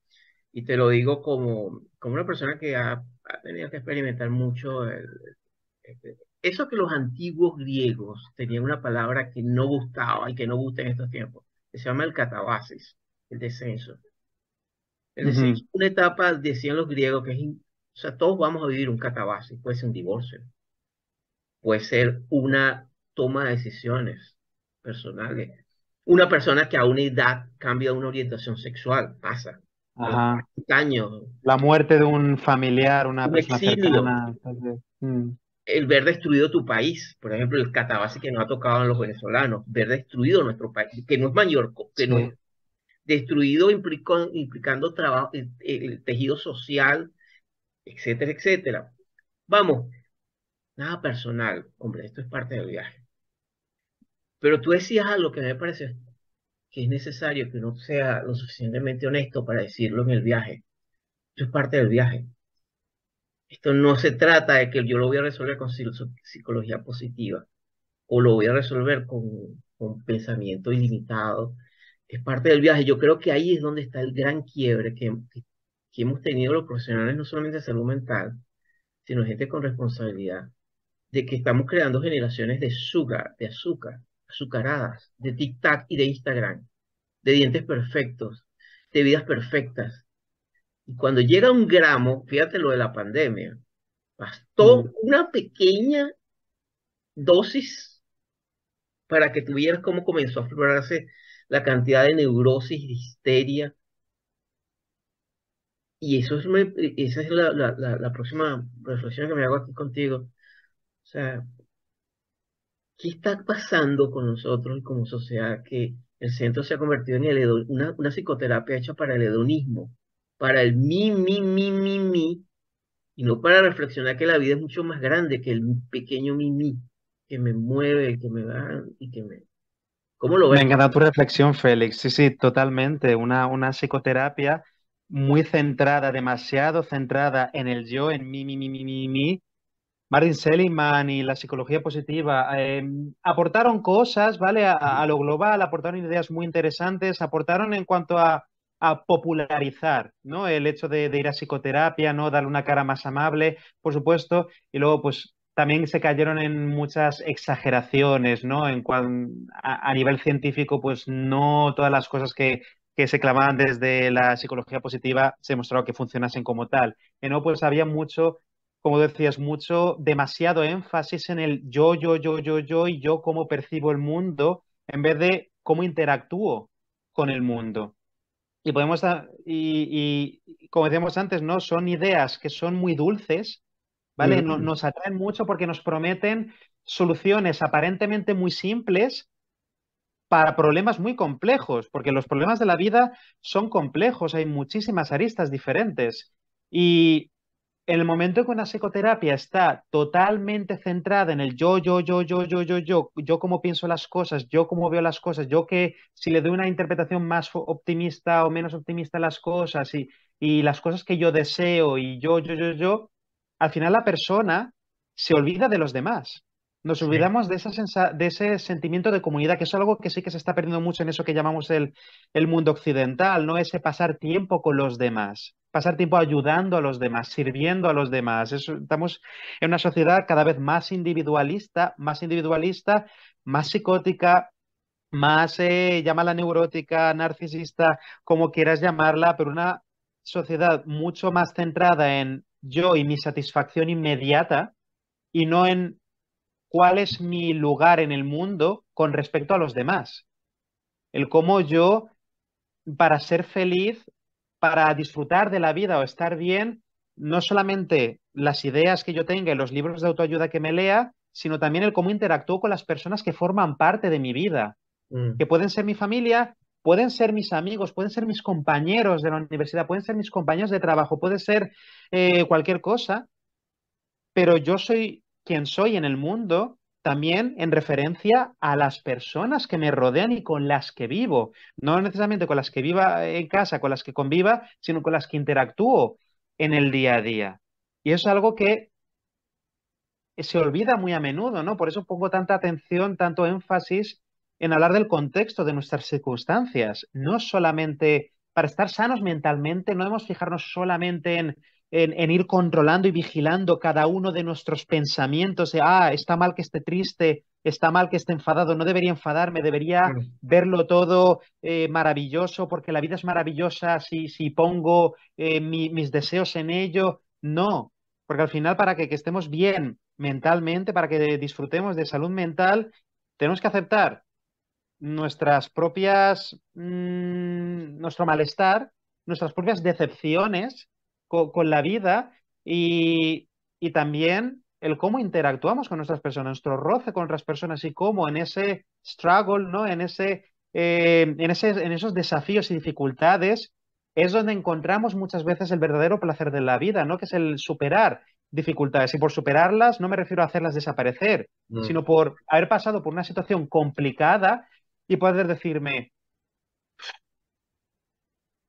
S1: y te lo digo como una persona que ha tenido que experimentar mucho eso que los antiguos griegos tenían una palabra que no gustaba y que no gusta en estos tiempos, que se llama el catabasis, el descenso. El descenso
S2: ujú.
S1: es una etapa, decían los griegos, o sea, todos vamos a vivir un catabasis, puede ser un divorcio, puede ser una toma de decisiones personales. Una persona que a una edad cambia una orientación sexual, pasa, a los
S2: Ajá.
S1: 40 años,
S2: La muerte de un familiar, una
S1: un
S2: persona
S1: exilio,
S2: cercana. Entonces,
S1: el ver destruido tu país, por ejemplo, el catabase que nos ha tocado a los venezolanos, ver destruido nuestro país, que no es mayor, que no es
S2: sí.
S1: destruido implicando trabajo, el tejido social, etcétera, etcétera. Vamos, nada personal, hombre, esto es parte del viaje. Pero tú decías algo que me parece que es necesario que uno sea lo suficientemente honesto para decirlo en el viaje. Esto es parte del viaje. Esto no se trata de que yo lo voy a resolver con psicología positiva o lo voy a resolver con pensamiento ilimitado. Es parte del viaje. Yo creo que ahí es donde está el gran quiebre que hemos tenido los profesionales, no solamente de salud mental, sino gente con responsabilidad, de que estamos creando generaciones de azúcar, azucaradas, de TikTok y de Instagram, de dientes perfectos, de vidas perfectas. Y cuando llega un gramo, fíjate lo de la pandemia, bastó
S2: Mm.
S1: una pequeña dosis para que tuvieras cómo comenzó a aflorarse la cantidad de neurosis, de histeria. Y esa es la próxima reflexión que me hago aquí contigo. O sea, ¿qué está pasando con nosotros y como sociedad que el centro se ha convertido en una psicoterapia hecha para el hedonismo, para el mi, y no para reflexionar que la vida es mucho más grande que el pequeño mi, que me mueve, que me va y que me... ¿Cómo lo
S2: Me
S1: ves?
S2: encanta tu reflexión, Félix. Sí, sí, totalmente. Una psicoterapia muy centrada, demasiado centrada en el yo, en mí. Martin Seligman y la psicología positiva aportaron cosas, ¿vale? A lo global, aportaron ideas muy interesantes, aportaron en cuanto a popularizar, ¿no? El hecho de ir a psicoterapia, ¿no? Darle una cara más amable, por supuesto, y luego, pues, también se cayeron en muchas exageraciones, ¿no? A nivel científico, pues, no todas las cosas que se clamaban desde la psicología positiva se demostró que funcionasen como tal. No, pues había mucho como decías, demasiado énfasis en el yo y yo cómo percibo el mundo en vez de cómo interactúo con el mundo. Y podemos, y como decíamos antes, ¿no? Son ideas que son muy dulces, ¿vale?
S1: Mm.
S2: Nos atraen mucho porque nos prometen soluciones aparentemente muy simples para problemas muy complejos, porque los problemas de la vida son complejos, hay muchísimas aristas diferentes. en el momento que una psicoterapia está totalmente centrada en el yo cómo pienso las cosas, yo cómo veo las cosas, yo que si le doy una interpretación más optimista o menos optimista a las cosas y las cosas que yo deseo y al final la persona se olvida de los demás. Nos
S1: Sí.
S2: olvidamos de de ese sentimiento de comunidad, que es algo que sí que se está perdiendo mucho en eso que llamamos el mundo occidental, ¿no? Ese pasar tiempo con los demás, pasar tiempo ayudando a los demás, sirviendo a los demás. Estamos en una sociedad cada vez más individualista, más psicótica, más, llámala neurótica, narcisista, como quieras llamarla, pero una sociedad mucho más centrada en yo y mi satisfacción inmediata y no en cuál es mi lugar en el mundo con respecto a los demás. El cómo yo para ser feliz, para disfrutar de la vida o estar bien, no solamente las ideas que yo tenga y los libros de autoayuda que me lea, sino también el cómo interactúo con las personas que forman parte de mi vida,
S1: Mm,
S2: que pueden ser mi familia, pueden ser mis amigos, pueden ser mis compañeros de la universidad, pueden ser mis compañeros de trabajo, puede ser cualquier cosa, pero yo soy quien soy en el mundo también en referencia a las personas que me rodean y con las que vivo, no necesariamente con las que viva en casa, con las que conviva, sino con las que interactúo en el día a día. Y eso es algo que se olvida muy a menudo, ¿no? Por eso pongo tanta atención, tanto énfasis en hablar del contexto de nuestras circunstancias, no solamente para estar sanos mentalmente, no debemos fijarnos solamente en ir controlando y vigilando cada uno de nuestros pensamientos, de, está mal que esté triste, está mal que esté enfadado, no debería enfadarme, debería
S1: claro.
S2: verlo todo maravilloso, porque la vida es maravillosa si pongo mis deseos en ello. No, porque al final para que estemos bien mentalmente, para que disfrutemos de salud mental, tenemos que aceptar nuestro malestar, nuestras propias decepciones con la vida y, y también el cómo interactuamos con nuestras personas, nuestro roce con otras personas y cómo en ese struggle, ¿no? En esos desafíos y dificultades es donde encontramos muchas veces el verdadero placer de la vida, ¿no? Que es el superar dificultades. Y por superarlas no me refiero a hacerlas desaparecer,
S1: Mm,
S2: sino por haber pasado por una situación complicada y poder decirme,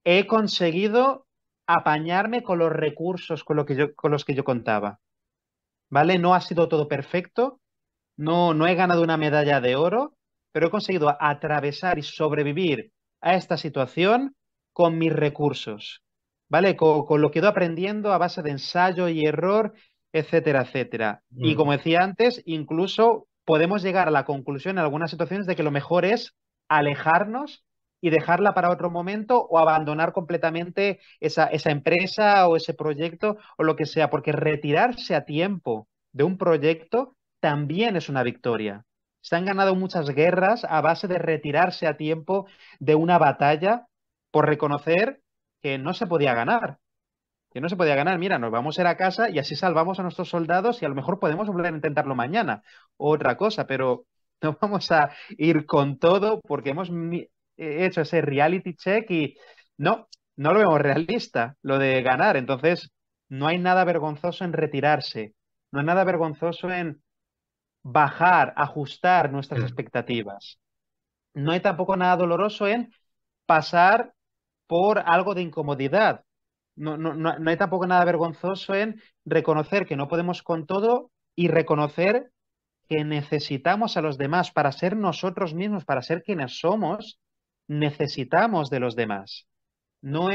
S2: he conseguido apañarme con los recursos con los que yo contaba, ¿vale? No ha sido todo perfecto, no he ganado una medalla de oro, pero he conseguido atravesar y sobrevivir a esta situación con mis recursos, ¿vale? Con lo que he ido aprendiendo a base de ensayo y error, etcétera, etcétera. Y
S1: mm,
S2: como decía antes, incluso podemos llegar a la conclusión en algunas situaciones de que lo mejor es alejarnos y dejarla para otro momento o abandonar completamente esa empresa o ese proyecto o lo que sea, porque retirarse a tiempo de un proyecto también es una victoria. Se han ganado muchas guerras a base de retirarse a tiempo de una batalla por reconocer que no se podía ganar, que no se podía ganar. Mira, nos vamos a ir a casa y así salvamos a nuestros soldados y a lo mejor podemos volver a intentarlo mañana. Otra cosa, pero no vamos a ir con todo porque hemos hecho ese reality check y no, no lo vemos realista, lo de ganar. Entonces, no hay nada vergonzoso en retirarse, no hay nada vergonzoso en bajar, ajustar nuestras
S1: claro.
S2: expectativas. No hay tampoco nada doloroso en pasar por algo de incomodidad. No hay tampoco nada vergonzoso en reconocer que no podemos con todo y reconocer que necesitamos a los demás para ser nosotros mismos, para ser quienes somos, necesitamos de los demás. No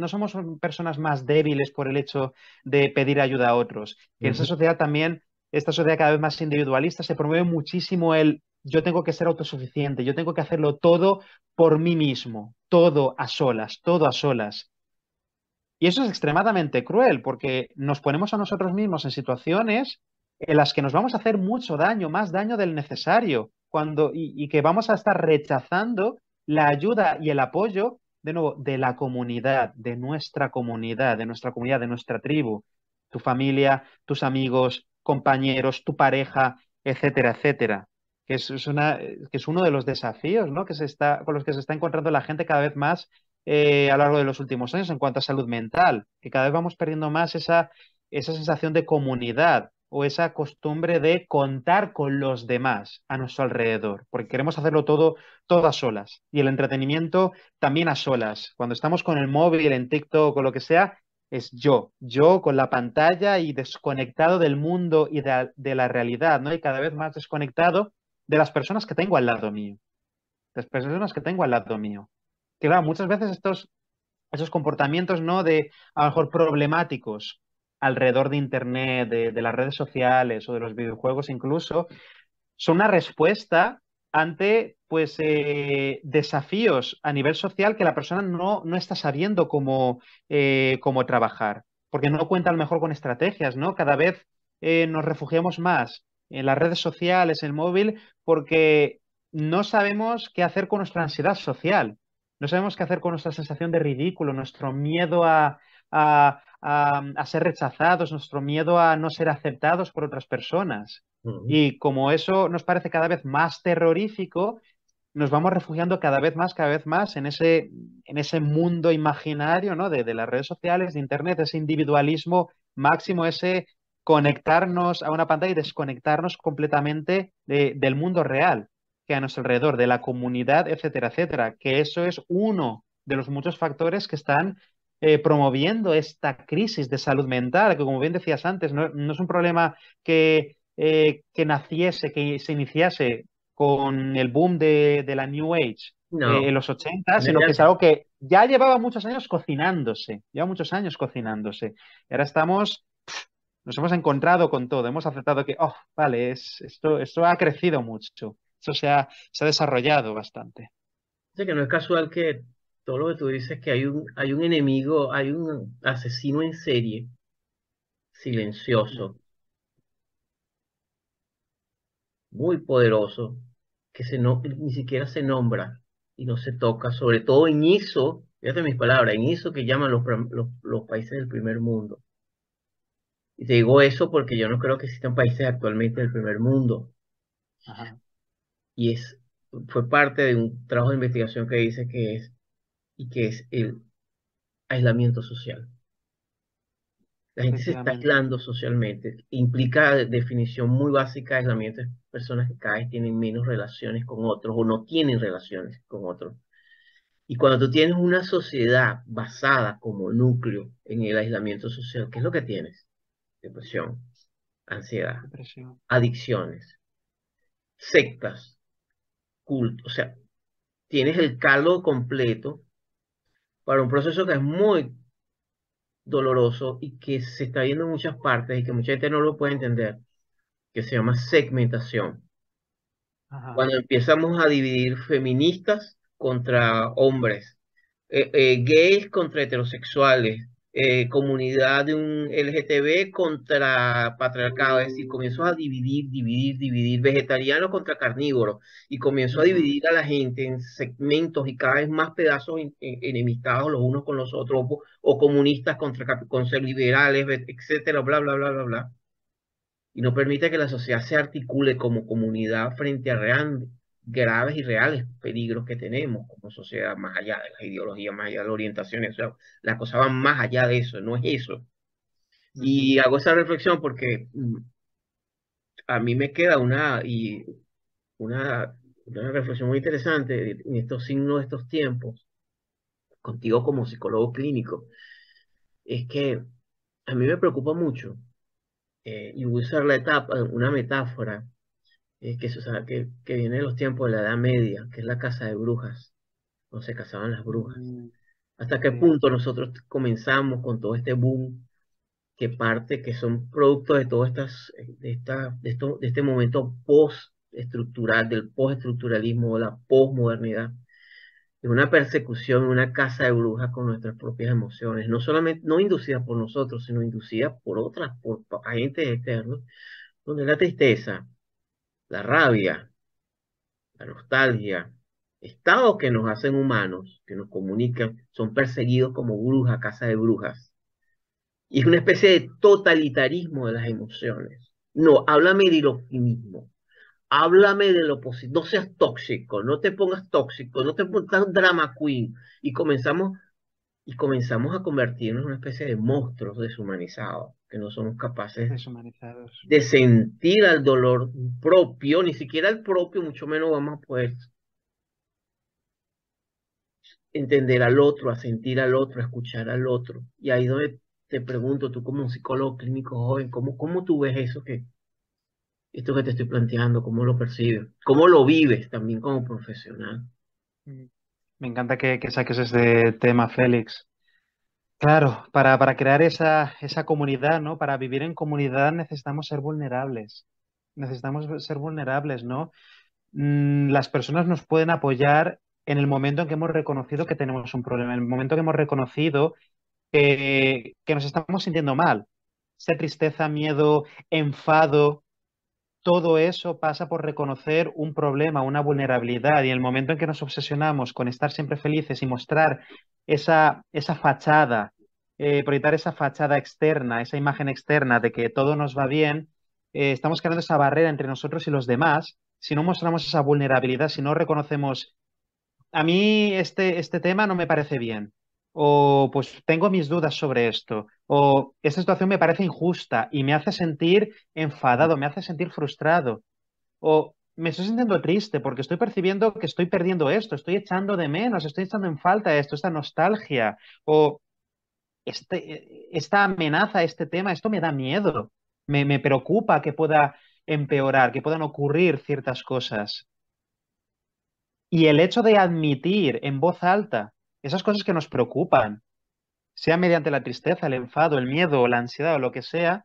S2: somos personas más débiles por el hecho de pedir ayuda a otros. Que en esa
S1: Ujú,
S2: sociedad también, esta sociedad cada vez más individualista, se promueve muchísimo el yo tengo que ser autosuficiente, yo tengo que hacerlo todo por mí mismo, todo a solas, todo a solas. Y eso es extremadamente cruel porque nos ponemos a nosotros mismos en situaciones en las que nos vamos a hacer mucho daño, más daño del necesario, y que vamos a estar rechazando la ayuda y el apoyo, de nuevo, de la comunidad, de nuestra comunidad, de nuestra tribu, tu familia, tus amigos, compañeros, tu pareja, etcétera, etcétera. Que es uno de los desafíos, ¿no? Con los que se está encontrando la gente cada vez más a lo largo de los últimos años en cuanto a salud mental, que cada vez vamos perdiendo más esa sensación de comunidad o esa costumbre de contar con los demás a nuestro alrededor, porque queremos hacerlo todo a solas. Y el entretenimiento también a solas. Cuando estamos con el móvil, en TikTok o lo que sea, es yo con la pantalla y desconectado del mundo y de la realidad, ¿no? Y cada vez más desconectado de las personas que tengo al lado mío, de las personas que tengo al lado mío. Que claro, muchas veces esos comportamientos, ¿no? De a lo mejor problemáticos alrededor de Internet, de las redes sociales o de los videojuegos incluso, son una respuesta ante pues desafíos a nivel social que la persona no está sabiendo cómo trabajar, porque no cuenta a lo mejor con estrategias, ¿no? Cada vez nos refugiamos más en las redes sociales, en el móvil, porque no sabemos qué hacer con nuestra ansiedad social, no sabemos qué hacer con nuestra sensación de ridículo, nuestro miedo a ser rechazados, nuestro miedo a no ser aceptados por otras personas.
S1: Ujú.
S2: Y como eso nos parece cada vez más terrorífico, nos vamos refugiando cada vez más en ese mundo imaginario, ¿no? De las redes sociales, de Internet, ese individualismo máximo, ese conectarnos a una pantalla y desconectarnos completamente del mundo real que hay a nuestro alrededor, de la comunidad, etcétera, etcétera. Que eso es uno de los muchos factores que están promoviendo esta crisis de salud mental, que como bien decías antes, no es un problema que naciese, que se iniciase con el boom de la New Age
S1: No,
S2: en los 80, sino que es
S1: inmediatamente.
S2: algo que ya llevaba muchos años cocinándose, lleva muchos años cocinándose. Y ahora nos hemos encontrado con todo, hemos aceptado que, oh, vale, esto ha crecido mucho, se ha desarrollado bastante.
S1: Sé que no es casual que todo lo que tú dices, que hay un enemigo, hay un asesino en serie silencioso, muy poderoso, que ni siquiera se nombra y no se toca, sobre todo en eso, fíjate mis palabras, en eso que llaman los países del primer mundo. Y te digo eso porque yo no creo que existan países actualmente del primer mundo.
S2: Ajá,
S1: Y fue parte de un trabajo de investigación que dice que es el aislamiento social. La gente se está
S2: efectivamente,
S1: aislando socialmente. Implica definición muy básica de aislamiento, es personas que cada vez tienen menos relaciones con otros o no tienen relaciones con otros. Y cuando tú tienes una sociedad basada como núcleo en el aislamiento social, ¿qué es lo que tienes? Depresión, ansiedad,
S2: depresión,
S1: adicciones, sectas, culto. O sea, tienes el caldo completo para un proceso que es muy doloroso y que se está viendo en muchas partes y que mucha gente no lo puede entender, que se llama segmentación.
S2: ajá,
S1: Cuando empezamos a dividir feministas contra hombres, gays contra heterosexuales, comunidad de un LGTB contra patriarcado, es decir, comienzo a dividir, vegetarianos contra carnívoros, y comienzo a
S2: ujú,
S1: dividir a la gente en segmentos y cada vez más pedazos enemistados los unos con los otros, o comunistas contra liberales, etcétera, bla, bla, bla, bla, bla, y no permite que la sociedad se articule como comunidad frente a graves y reales peligros que tenemos como sociedad, más allá de las ideologías, más allá de las orientaciones. O sea, las cosas van más allá de eso, no es eso.
S2: ujú.
S1: Y hago esa reflexión porque a mí me queda una reflexión muy interesante en estos signos de estos tiempos, contigo como psicólogo clínico, es que a mí me preocupa mucho, y voy a usar una metáfora o sea, que viene de los tiempos de la Edad Media, que es la casa de brujas, donde se casaban las brujas.
S2: Mm,
S1: ¿Hasta qué
S2: sí,
S1: punto nosotros comenzamos con todo este boom que son producto de todas de este momento post-estructural, del post-estructuralismo, de la posmodernidad, de una persecución, una casa de brujas con nuestras propias emociones, no solamente, no inducidas por nosotros, sino inducidas por otras, por agentes externos, donde la tristeza, la rabia, la nostalgia, estados que nos hacen humanos, que nos comunican, son perseguidos como brujas, casa de brujas. Y es una especie de totalitarismo de las emociones. No, háblame del optimismo, Háblame de lo positivo, no seas tóxico, no te pongas tóxico, no te pongas drama queen. Y comenzamos a convertirnos en una especie de monstruos deshumanizados, que no somos capaces
S2: Deshumanizados.
S1: de sentir al dolor propio, ni siquiera el propio, mucho menos vamos a poder entender al otro, a sentir al otro, a escuchar al otro. Y ahí es donde te pregunto, tú como un psicólogo clínico joven, ¿cómo tú ves eso esto que te estoy planteando, cómo lo percibes? ¿Cómo lo vives también como profesional?
S2: Mm. Me encanta que saques este tema, Félix. Claro, para crear esa comunidad, ¿no? Para vivir en comunidad necesitamos ser vulnerables. Necesitamos ser vulnerables, ¿no? Las personas nos pueden apoyar en el momento en que hemos reconocido que tenemos un problema, en el momento que hemos reconocido que nos estamos sintiendo mal. Esa tristeza, miedo, enfado, todo eso pasa por reconocer un problema, una vulnerabilidad, y en el momento en que nos obsesionamos con estar siempre felices y mostrar esa fachada, proyectar esa fachada externa, esa imagen externa de que todo nos va bien, estamos creando esa barrera entre nosotros y los demás. Si no mostramos esa vulnerabilidad, si no reconocemos a mí este tema no me parece bien, o pues tengo mis dudas sobre esto, o esta situación me parece injusta y me hace sentir enfadado, me hace sentir frustrado, o me estoy sintiendo triste porque estoy percibiendo que estoy perdiendo esto, estoy echando de menos, estoy echando en falta esto, esta nostalgia, o esta amenaza, este tema, esto me da miedo, me preocupa que pueda empeorar, que puedan ocurrir ciertas cosas. Y el hecho de admitir en voz alta esas cosas que nos preocupan, sea mediante la tristeza, el enfado, el miedo, la ansiedad o lo que sea,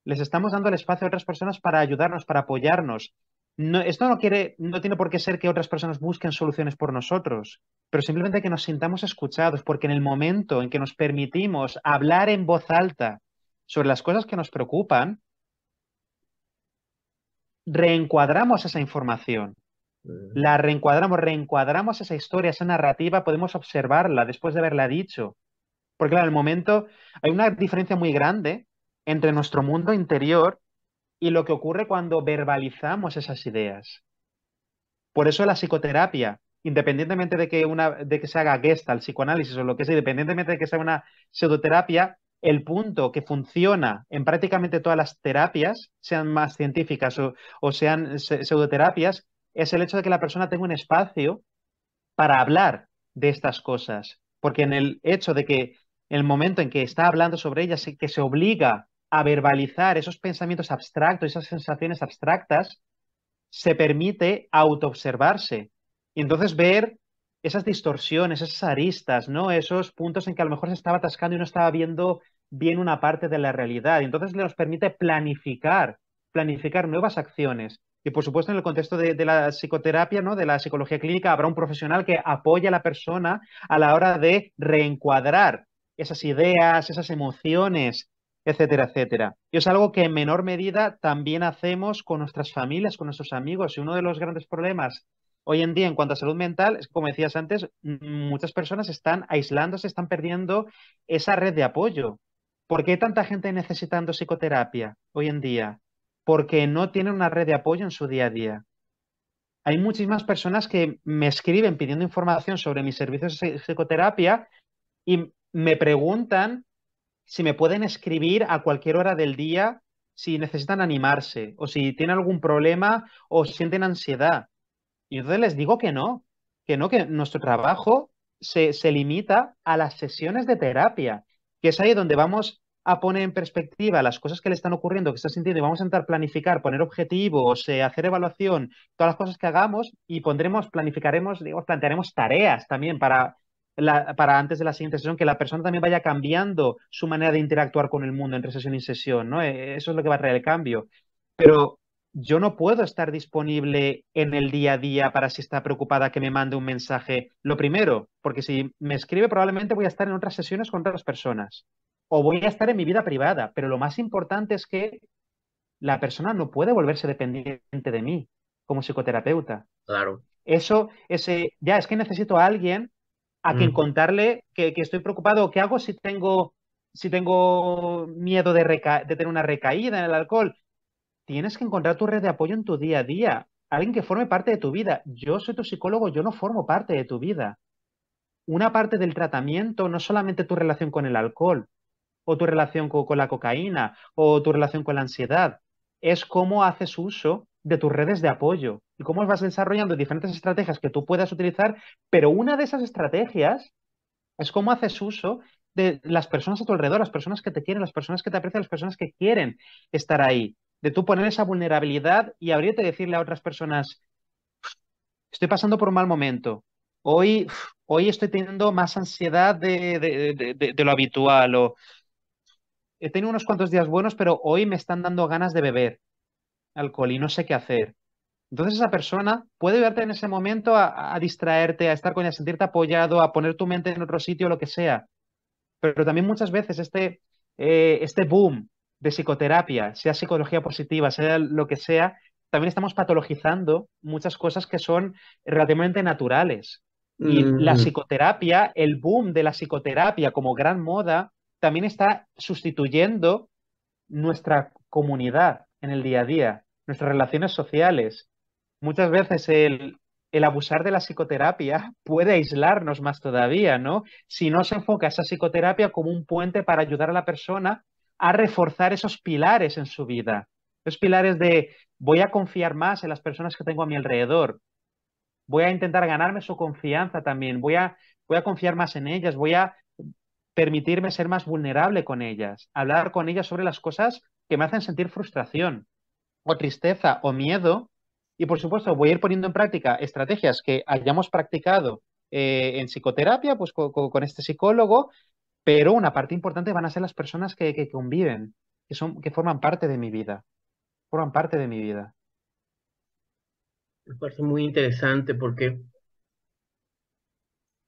S2: les estamos dando el espacio a otras personas para ayudarnos, para apoyarnos. No, esto no tiene por qué ser que otras personas busquen soluciones por nosotros, pero simplemente que nos sintamos escuchados, porque en el momento en que nos permitimos hablar en voz alta sobre las cosas que nos preocupan, reencuadramos esa información.
S1: Mm.
S2: La reencuadramos, reencuadramos esa historia, esa narrativa, podemos observarla después de haberla dicho. Porque claro, en el momento hay una diferencia muy grande entre nuestro mundo interior y lo que ocurre cuando verbalizamos esas ideas. Por eso la psicoterapia, independientemente de que se haga Gestalt, psicoanálisis o lo que sea, independientemente de que sea una pseudoterapia, el punto que funciona en prácticamente todas las terapias, sean más científicas o sean pseudoterapias, es el hecho de que la persona tenga un espacio para hablar de estas cosas. Porque en el hecho de que en el momento en que está hablando sobre ellas, que se obliga a verbalizar esos pensamientos abstractos, esas sensaciones abstractas, se permite autoobservarse y entonces ver esas distorsiones, esas aristas, ¿no? Esos puntos en que a lo mejor se estaba atascando y no estaba viendo bien una parte de la realidad. Y entonces nos permite planificar nuevas acciones. Y por supuesto, en el contexto de la psicoterapia, ¿no? De la psicología clínica, habrá un profesional que apoye a la persona a la hora de reencuadrar esas ideas, esas emociones, etcétera, etcétera. Y es algo que en menor medida también hacemos con nuestras familias, con nuestros amigos. Y uno de los grandes problemas hoy en día en cuanto a salud mental es, como decías antes, muchas personas están aislándose, están perdiendo esa red de apoyo. ¿Por qué hay tanta gente necesitando psicoterapia hoy en día? Porque no tienen una red de apoyo en su día a día. Hay muchísimas personas que me escriben pidiendo información sobre mis servicios de psicoterapia y me preguntan si me pueden escribir a cualquier hora del día si necesitan animarse o si tienen algún problema o sienten ansiedad. Y entonces les digo que no, que nuestro trabajo se limita a las sesiones de terapia, que es ahí donde vamos a poner en perspectiva las cosas que le están ocurriendo, que está sintiendo, y vamos a intentar planificar, poner objetivos, hacer evaluación, todas las cosas que hagamos y planificaremos, digamos, plantearemos tareas también para antes de la siguiente sesión, que la persona también vaya cambiando su manera de interactuar con el mundo entre sesión y sesión, ¿no? Eso es lo que va a traer el cambio. Pero yo no puedo estar disponible en el día a día para si está preocupada que me mande un mensaje. Lo primero, porque si me escribe probablemente voy a estar en otras sesiones con otras personas o voy a estar en mi vida privada, pero lo más importante es que la persona no puede volverse dependiente de mí como psicoterapeuta.
S1: Claro.
S2: Ya es que necesito a alguien a quien
S1: Mm.
S2: contarle que estoy preocupado. ¿Qué hago si tengo miedo de tener una recaída en el alcohol? Tienes que encontrar tu red de apoyo en tu día a día. alguien que forme parte de tu vida. Yo soy tu psicólogo, yo no formo parte de tu vida. Una parte del tratamiento no es solamente tu relación con el alcohol, o tu relación con la cocaína, o tu relación con la ansiedad. Es cómo haces uso de tus redes de apoyo y cómo vas desarrollando diferentes estrategias que tú puedas utilizar, pero una de esas estrategias es cómo haces uso de las personas a tu alrededor, las personas que te quieren, las personas que te aprecian, las personas que quieren estar ahí. De tú poner esa vulnerabilidad y abrirte y decirle a otras personas, estoy pasando por un mal momento. Hoy estoy teniendo más ansiedad de lo habitual o he tenido unos cuantos días buenos, pero hoy me están dando ganas de beber alcohol y no sé qué hacer. Entonces esa persona puede ayudarte en ese momento a distraerte, a estar con ella, a sentirte apoyado, a poner tu mente en otro sitio, lo que sea. Pero también muchas veces este boom de psicoterapia, sea psicología positiva, sea lo que sea, también estamos patologizando muchas cosas que son relativamente naturales. Y la
S1: Mm,
S2: psicoterapia, el boom de la psicoterapia como gran moda, también está sustituyendo nuestra comunidad en el día a día, nuestras relaciones sociales. Muchas veces el abusar de la psicoterapia puede aislarnos más todavía, ¿no? Si no se enfoca esa psicoterapia como un puente para ayudar a la persona a reforzar esos pilares en su vida. Esos pilares de voy a confiar más en las personas que tengo a mi alrededor, voy a intentar ganarme su confianza también, voy a confiar más en ellas, voy a permitirme ser más vulnerable con ellas, hablar con ellas sobre las cosas que me hacen sentir frustración o tristeza o miedo. Y por supuesto, voy a ir poniendo en práctica estrategias que hayamos practicado en psicoterapia, pues con este psicólogo, pero una parte importante van a ser las personas que conviven, que forman parte de mi vida, forman parte de mi vida.
S1: Me parece muy interesante porque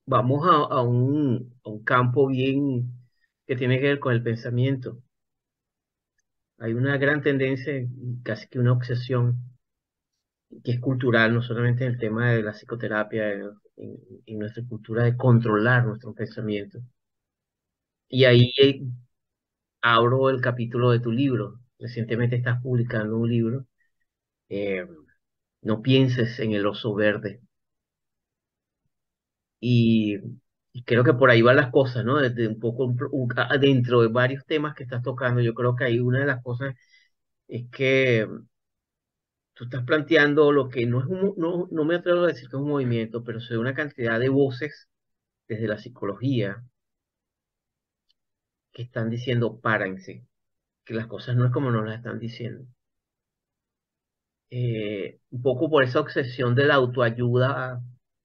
S1: vamos a un campo bien que tiene que ver con el pensamiento. Hay una gran tendencia, y casi que una obsesión, que es cultural, no solamente en el tema de la psicoterapia, en nuestra cultura de controlar nuestro pensamiento. Y ahí abro el capítulo de tu libro. Recientemente estás publicando un libro, eh, No pienses en el oso verde. Y, y creo que por ahí van las cosas, ¿no? Desde un poco dentro de varios temas que estás tocando, yo creo que ahí una de las cosas es que tú estás planteando lo que no es no me atrevo a decir que es un movimiento, pero se una cantidad de voces desde la psicología que están diciendo párense, que las cosas no es como nos las están diciendo. Un poco por esa obsesión de la autoayuda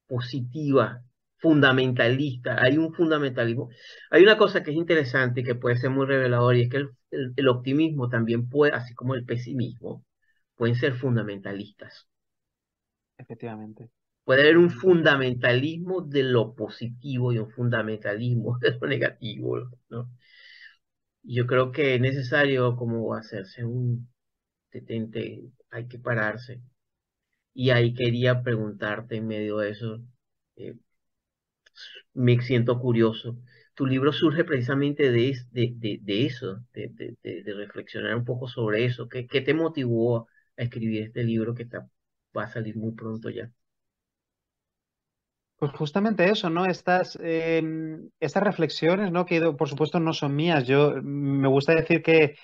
S1: positiva, fundamentalista. Hay un fundamentalismo. Hay una cosa que es interesante y que puede ser muy revelador y es que el optimismo también puede, así como el pesimismo, pueden ser fundamentalistas.
S2: Efectivamente,
S1: Puede haber un
S2: efectivamente.
S1: fundamentalismo de lo positivo y un fundamentalismo de lo negativo, ¿no? Y yo creo que es necesario como hacerse un detente, hay que pararse. Y ahí quería preguntarte en medio de eso, eh, me siento curioso. Tu libro surge precisamente de eso, de reflexionar un poco sobre eso. ¿Qué te motivó a escribir este libro que va a salir muy pronto ya?
S2: Pues justamente eso, ¿no? Estas reflexiones, ¿no? Que por supuesto no son mías. Yo me gusta decir que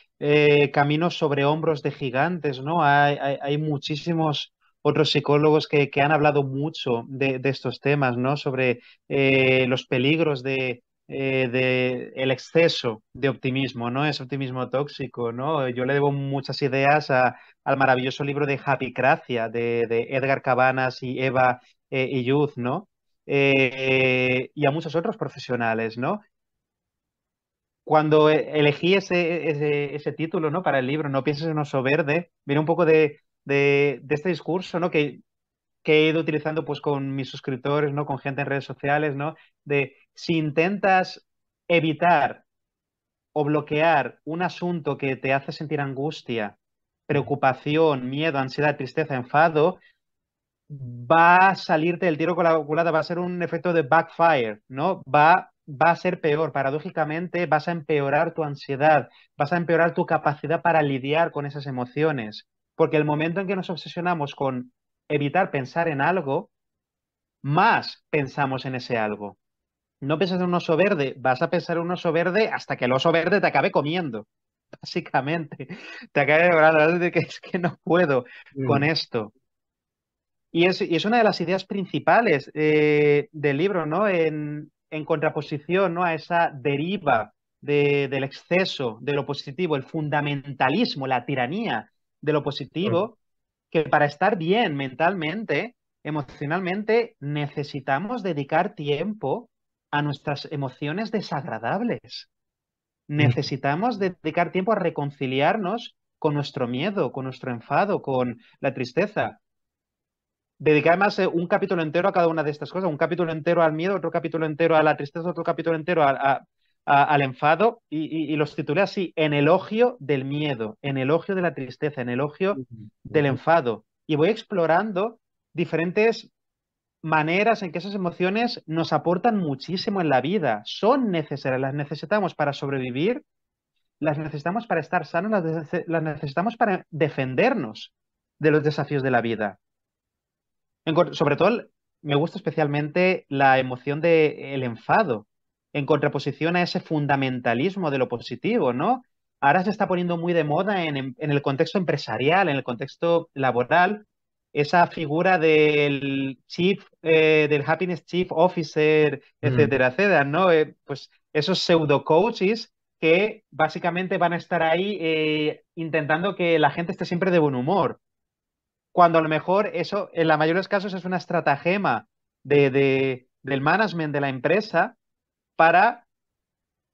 S2: camino sobre hombros de gigantes, ¿no? Hay muchísimos otros psicólogos que han hablado mucho de estos temas, ¿no? Sobre los peligros de el exceso de optimismo, ¿no? Ese optimismo tóxico, ¿no? Yo le debo muchas ideas al maravilloso libro de Happycracia de Edgar Cabanas y Eva Illouz, ¿no? Y a muchos otros profesionales, ¿no? Cuando elegí ese título, ¿no? Para el libro, No pienses en oso verde, viene un poco de este discurso, ¿no? Que he ido utilizando pues con mis suscriptores, ¿no? Con gente en redes sociales, ¿no? De si intentas evitar o bloquear un asunto que te hace sentir angustia, preocupación, miedo, ansiedad, tristeza, enfado, va a salirte el tiro con la culata, va a ser un efecto de backfire, ¿no? Va a ser peor. Paradójicamente, vas a empeorar tu ansiedad, vas a empeorar tu capacidad para lidiar con esas emociones. Porque el momento en que nos obsesionamos con evitar pensar en algo, más pensamos en ese algo. No piensas en un oso verde, vas a pensar en un oso verde hasta que el oso verde te acabe comiendo, básicamente. Te acabe devorando, de que es que no puedo con
S1: Mm,
S2: esto. Y es una de las ideas principales del libro, ¿no? En contraposición, ¿no? A esa deriva del exceso de lo positivo, el fundamentalismo, la tiranía de lo
S1: mm,
S2: positivo, que para estar bien mentalmente, emocionalmente, necesitamos dedicar tiempo a nuestras emociones desagradables.
S1: mm,
S2: Necesitamos dedicar tiempo a reconciliarnos con nuestro miedo, con nuestro enfado, con la tristeza. Dedicar además un capítulo entero a cada una de estas cosas, un capítulo entero al miedo, otro capítulo entero a la tristeza, otro capítulo entero al enfado, y los titulé así, en elogio del miedo, en elogio de la tristeza, en elogio
S1: mm,
S2: del
S1: mm,
S2: enfado. Y voy explorando diferentes maneras en que esas emociones nos aportan muchísimo en la vida, son necesarias, las necesitamos para sobrevivir, las necesitamos para estar sanos, las necesitamos para defendernos de los desafíos de la vida. Sobre todo, me gusta especialmente la emoción del enfado, en contraposición a ese fundamentalismo de lo positivo, ¿no? Ahora se está poniendo muy de moda en el contexto empresarial, en el contexto laboral, esa figura del del Happiness Chief Officer,
S1: mm.
S2: etcétera, etcétera, ¿no? Pues esos pseudo coaches que básicamente van a estar ahí intentando que la gente esté siempre de buen humor cuando a lo mejor eso, en la mayoría de los casos, es una estratagema del management de la empresa para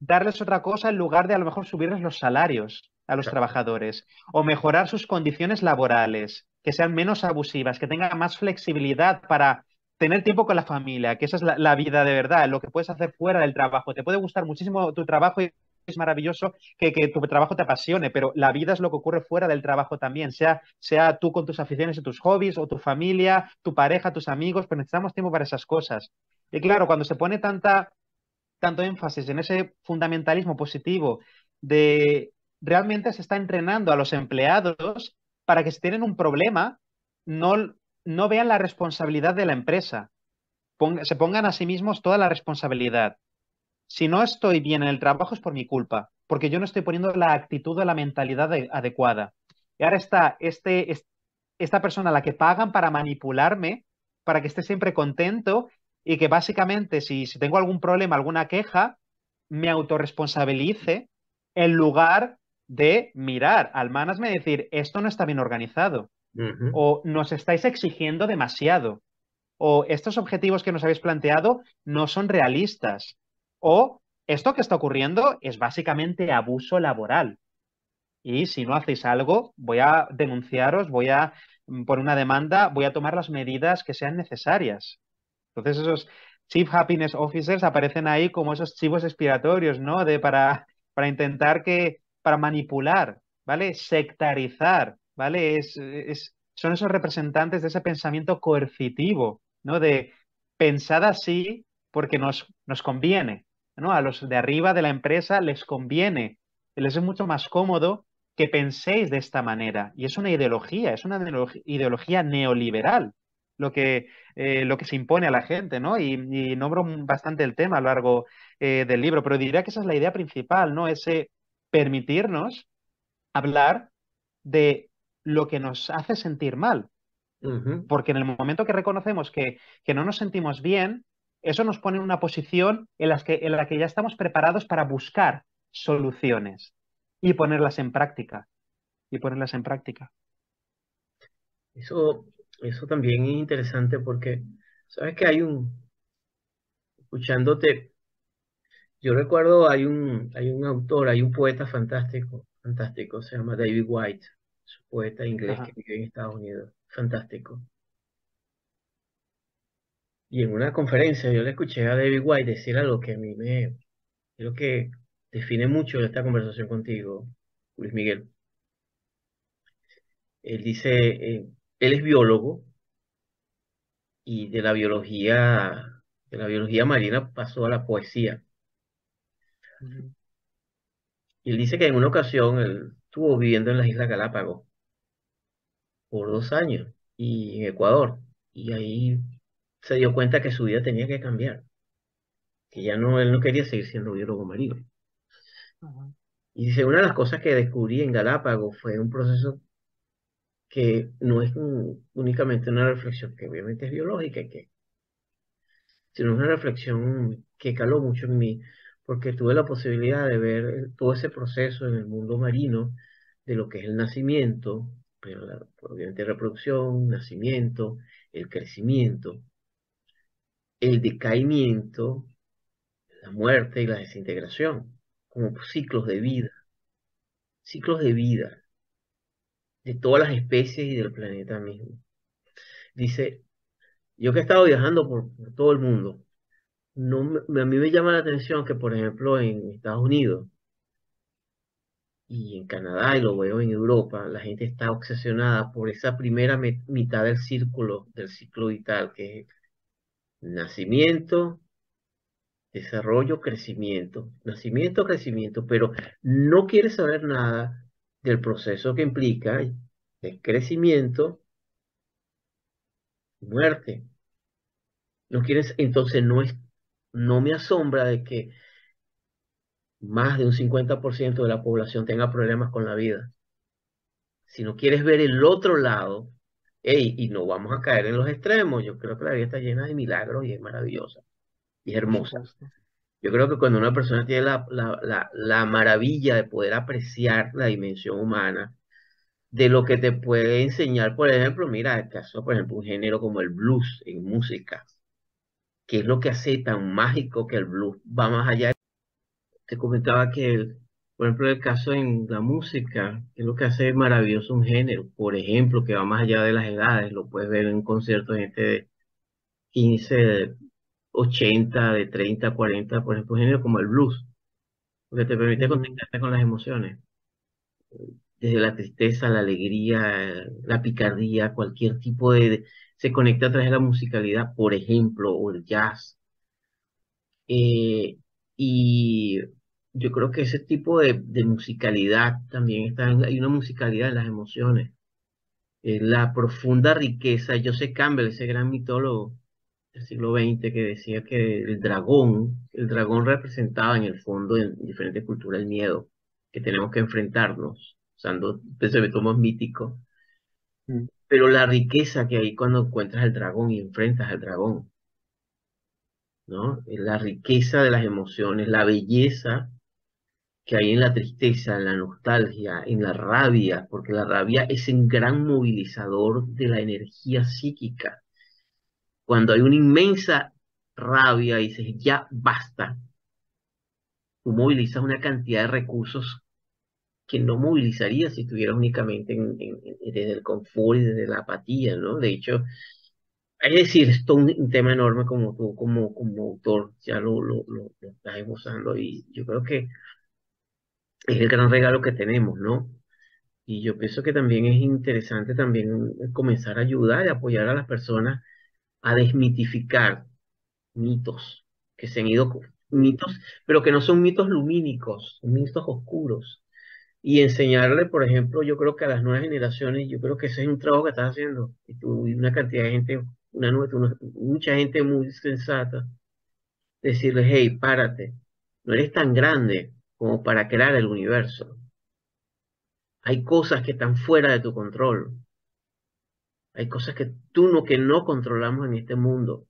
S2: darles otra cosa en lugar de a lo mejor subirles los salarios a los
S1: Exacto.
S2: trabajadores o mejorar sus condiciones laborales, que sean menos abusivas, que tengan más flexibilidad para tener tiempo con la familia, que esa es la vida de verdad, lo que puedes hacer fuera del trabajo. Te puede gustar muchísimo tu trabajo y es maravilloso que tu trabajo te apasione, pero la vida es lo que ocurre fuera del trabajo también, sea tú con tus aficiones y tus hobbies, o tu familia, tu pareja, tus amigos, pero necesitamos tiempo para esas cosas. Y claro, cuando se pone tanto énfasis en ese fundamentalismo positivo de realmente se está entrenando a los empleados para que si tienen un problema no, no vean la responsabilidad de la empresa, se pongan a sí mismos toda la responsabilidad. Si no estoy bien en el trabajo es por mi culpa, porque yo no estoy poniendo la actitud o la mentalidad adecuada. Y ahora está esta persona a la que pagan para manipularme, para que esté siempre contento y que básicamente si tengo algún problema, alguna queja, me autorresponsabilice en lugar de mirar al management y decir, esto no está bien organizado
S1: Ujú,
S2: o nos estáis exigiendo demasiado o estos objetivos que nos habéis planteado no son realistas o esto que está ocurriendo es básicamente abuso laboral. Y si no hacéis algo, voy a denunciaros, voy a poner una demanda, voy a tomar las medidas que sean necesarias. Entonces esos Chief Happiness Officers aparecen ahí como esos chivos expiatorios, ¿no? Para intentar para manipular, ¿vale? Sectarizar, ¿vale? Son esos representantes de ese pensamiento coercitivo, ¿no? De pensar así porque nos conviene, ¿no? A los de arriba de la empresa les conviene, les es mucho más cómodo que penséis de esta manera. Y es una ideología neoliberal lo que se impone a la gente, ¿no? Y nombro bastante el tema a lo largo del libro, pero diría que esa es la idea principal, ¿no? Ese permitirnos hablar de lo que nos hace sentir mal,
S1: ujú.
S2: porque en el momento que reconocemos que no nos sentimos bien, eso nos pone en una posición en la que ya estamos preparados para buscar soluciones y ponerlas en práctica, y ponerlas en práctica.
S1: Eso, eso también es interesante porque, sabes que escuchándote, yo recuerdo hay un autor, hay un poeta fantástico, fantástico, se llama David White, es un poeta inglés que
S2: Ajá.
S1: vive en Estados Unidos, fantástico. Y en una conferencia yo le escuché a David White decir algo que a mí creo que define mucho esta conversación contigo, Luis Miguel. Él dice, él es biólogo y de la biología marina pasó a la poesía.
S2: Ujú,
S1: Y él dice que en una ocasión él estuvo viviendo en las Islas Galápagos por 2 años. y en Ecuador. Y ahí se dio cuenta que su vida tenía que cambiar, que ya no, él no quería seguir siendo biólogo marino.
S2: Ajá.
S1: Y dice, una de las cosas que descubrí en Galápagos fue un proceso que no es únicamente una reflexión que obviamente es biológica, sino una reflexión que caló mucho en mí, porque tuve la posibilidad de ver todo ese proceso en el mundo marino, de lo que es el nacimiento, pero obviamente reproducción, nacimiento, el crecimiento, el decaimiento, la muerte y la desintegración, como ciclos de vida de todas las especies y del planeta mismo. Dice, yo que he estado viajando por todo el mundo, no a mí me llama la atención que, por ejemplo, en Estados Unidos y en Canadá, y lo veo en Europa, la gente está obsesionada por esa primera mitad del ciclo vital, que es nacimiento, desarrollo, crecimiento, nacimiento, crecimiento, pero no quiere saber nada del proceso que implica el crecimiento, muerte. No quieres, entonces no me asombra de que más de un 50% de la población tenga problemas con la vida. Si no quieres ver el otro lado, ey, y no vamos a caer en los extremos, yo creo que la vida está llena de milagros y es maravillosa y es
S2: Por
S1: hermosa.
S2: supuesto.
S1: Yo creo que cuando una persona tiene la maravilla de poder apreciar la dimensión humana, de lo que te puede enseñar, por ejemplo, mira, el caso, por ejemplo, un género como el blues en música, que es lo que hace tan mágico que el blues va más allá. Te comentaba que, por ejemplo, el caso en la música, que es lo que hace maravilloso un género, por ejemplo, que va más allá de las edades, lo puedes ver en un concierto de gente de 15, de 80, de 30, 40, por ejemplo, un género como el blues, porque te permite
S2: Ujú.
S1: conectarte con las emociones, desde la tristeza, la alegría, la picardía, cualquier tipo se conecta a través de la musicalidad, por ejemplo, o el jazz. Eh, y yo creo que ese tipo de musicalidad también hay una musicalidad en las emociones. La profunda riqueza, Joseph Campbell, ese gran mitólogo del siglo XX que decía que el dragón representaba en el fondo en diferentes culturas el miedo que tenemos que enfrentarnos, usando pensamientos míticos,
S2: Mm.
S1: pero la riqueza que hay cuando encuentras el dragón y enfrentas al dragón, ¿no? La riqueza de las emociones, la belleza que hay en la tristeza, en la nostalgia, en la rabia, porque la rabia es un gran movilizador de la energía psíquica. Cuando hay una inmensa rabia y dices, ya basta, tú movilizas una cantidad de recursos que no movilizarías si estuvieras únicamente desde el confort y desde la apatía, ¿no? De hecho, es decir, esto es un tema enorme como tú, como autor, ya lo estás esbozando y yo creo que es el gran regalo que tenemos, ¿no? Y yo pienso que también es interesante también comenzar a ayudar y apoyar a las personas a desmitificar mitos que se han ido, mitos, pero que no son mitos lumínicos, son mitos oscuros. Y enseñarle, por ejemplo, yo creo que a las nuevas generaciones, yo creo que ese es un trabajo que estás haciendo. Y tú y una cantidad de gente, mucha gente muy sensata, decirles, hey, párate, no eres tan grande como para crear el universo. Hay cosas que están fuera de tu control. Hay cosas que no controlamos en este mundo.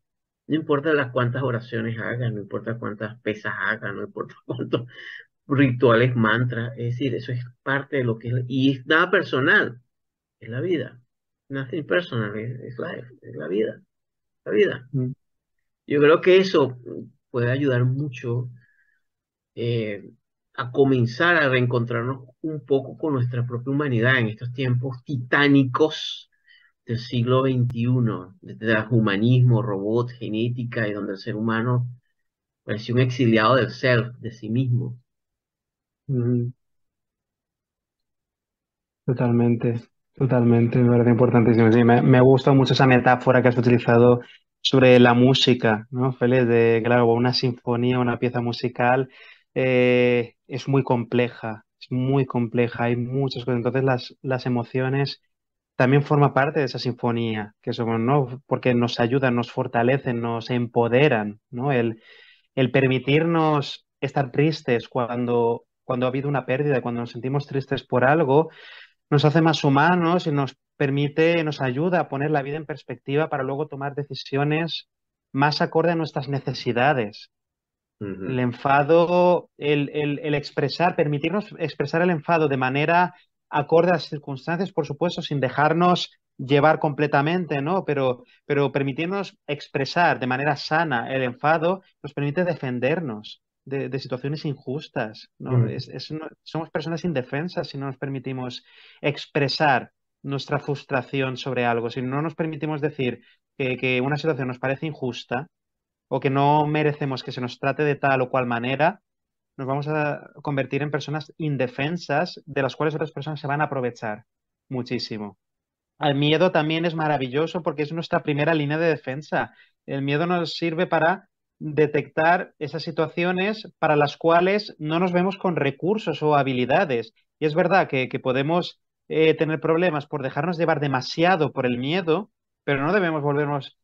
S1: No importa las cuántas oraciones hagas, no importa cuántas pesas hagas, no importa cuántos rituales, mantras. Es decir, eso es parte de lo que es, y es nada personal, es la vida. Nothing personal, es life, es la vida, la vida.
S2: Mm.
S1: Yo creo que eso puede ayudar mucho eh, a comenzar a reencontrarnos un poco con nuestra propia humanidad en estos tiempos titánicos del siglo XXI, de transhumanismo, robot, genética, y donde el ser humano parece un exiliado del self, de sí mismo.
S2: Mm. Totalmente, totalmente, me parece importantísimo. Sí, me gusta mucho esa metáfora que has utilizado sobre la música, ¿no, Félix? De, claro, una sinfonía, una pieza musical es muy compleja, hay muchas cosas. Entonces las emociones también forma parte de esa sinfonía que somos, ¿no? Porque nos ayudan, nos fortalecen, nos empoderan, ¿no? El permitirnos estar tristes cuando ha habido una pérdida, cuando nos sentimos tristes por algo, nos hace más humanos y nos permite, nos ayuda a poner la vida en perspectiva para luego tomar decisiones más acorde a nuestras necesidades. El
S1: Ujú,
S2: enfado, el expresar, permitirnos expresar el enfado de manera acorde a las circunstancias, por supuesto, sin dejarnos llevar completamente, ¿no? Pero permitirnos expresar de manera sana el enfado nos permite defendernos de situaciones injustas, ¿no?
S1: ujú,
S2: Somos personas indefensas si no nos permitimos expresar nuestra frustración sobre algo, si no nos permitimos decir que una situación nos parece injusta o que no merecemos que se nos trate de tal o cual manera, nos vamos a convertir en personas indefensas de las cuales otras personas se van a aprovechar muchísimo. El miedo también es maravilloso porque es nuestra primera línea de defensa. El miedo nos sirve para detectar esas situaciones para las cuales no nos vemos con recursos o habilidades. Y es verdad que podemos tener problemas por dejarnos llevar demasiado por el miedo, pero no debemos volvernos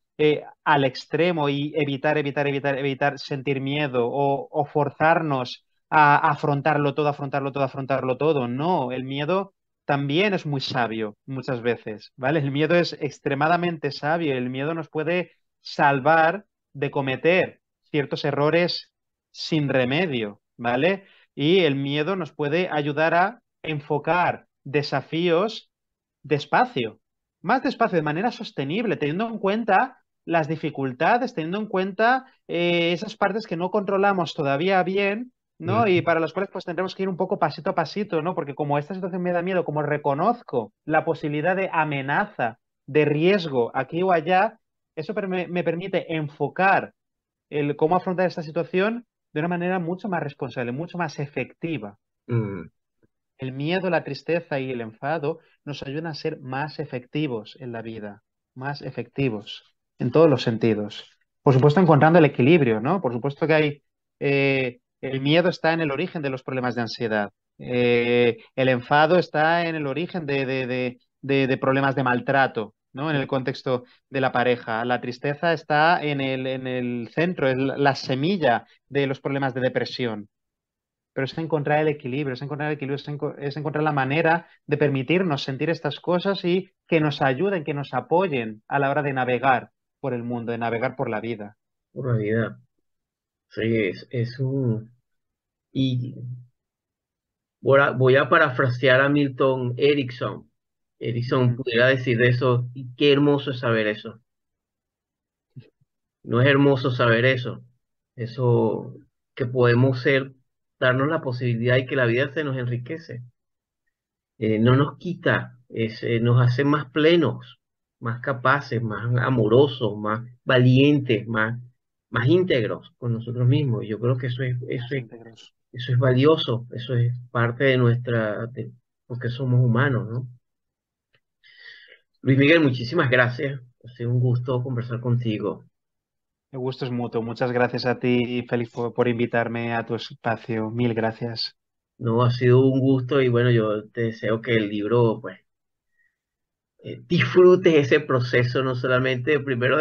S2: al extremo y evitar sentir miedo o forzarnos a afrontarlo todo, afrontarlo todo. No, el miedo también es muy sabio muchas veces, ¿vale? El miedo es extremadamente sabio, el miedo nos puede salvar de cometer ciertos errores sin remedio, ¿vale? Y el miedo nos puede ayudar a enfocar desafíos despacio, más despacio, de manera sostenible, teniendo en cuenta las dificultades, teniendo en cuenta esas partes que no controlamos todavía bien, ¿no? Y
S1: ujú.
S2: para las cuales pues tendremos que ir un poco pasito a pasito, ¿no? Porque como esta situación me da miedo, como reconozco la posibilidad de amenaza, de riesgo aquí o allá, eso me permite enfocar el cómo afrontar esta situación de una manera mucho más responsable, mucho más efectiva.
S1: Mm,
S2: El miedo, la tristeza y el enfado nos ayudan a ser más efectivos en la vida, más efectivos en todos los sentidos. Por supuesto, encontrando el equilibrio, ¿no? Por supuesto que el miedo está en el origen de los problemas de ansiedad. El enfado está en el origen de problemas de maltrato, ¿no? En el contexto de la pareja. La tristeza está en el centro, es la semilla de los problemas de depresión, pero es encontrar el equilibrio, es encontrar el equilibrio, es encontrar la manera de permitirnos sentir estas cosas y que nos ayuden, que nos apoyen a la hora de navegar por el mundo, de navegar por la vida.
S1: pura vida. Sí, es un... Y voy a parafrasear a Milton Erickson. Erickson
S2: Ujú.
S1: pudiera decir de eso, y qué hermoso es saber eso. No es hermoso saber eso. Eso que podemos ser, darnos la posibilidad y que la vida se nos enriquece. No nos quita, nos hace más plenos, más capaces, más amorosos, más valientes, más íntegros con nosotros mismos. Yo creo que
S2: Más íntegros.
S1: eso es valioso, eso es parte de porque somos humanos, ¿no? Luis Miguel, muchísimas gracias. Ha sido un gusto conversar contigo.
S2: El gusto es mutuo. Muchas gracias a ti, Félix, por invitarme a tu espacio. Mil gracias.
S1: No, ha sido un gusto y bueno, yo te deseo que el libro, pues, disfrutes ese proceso, no solamente primero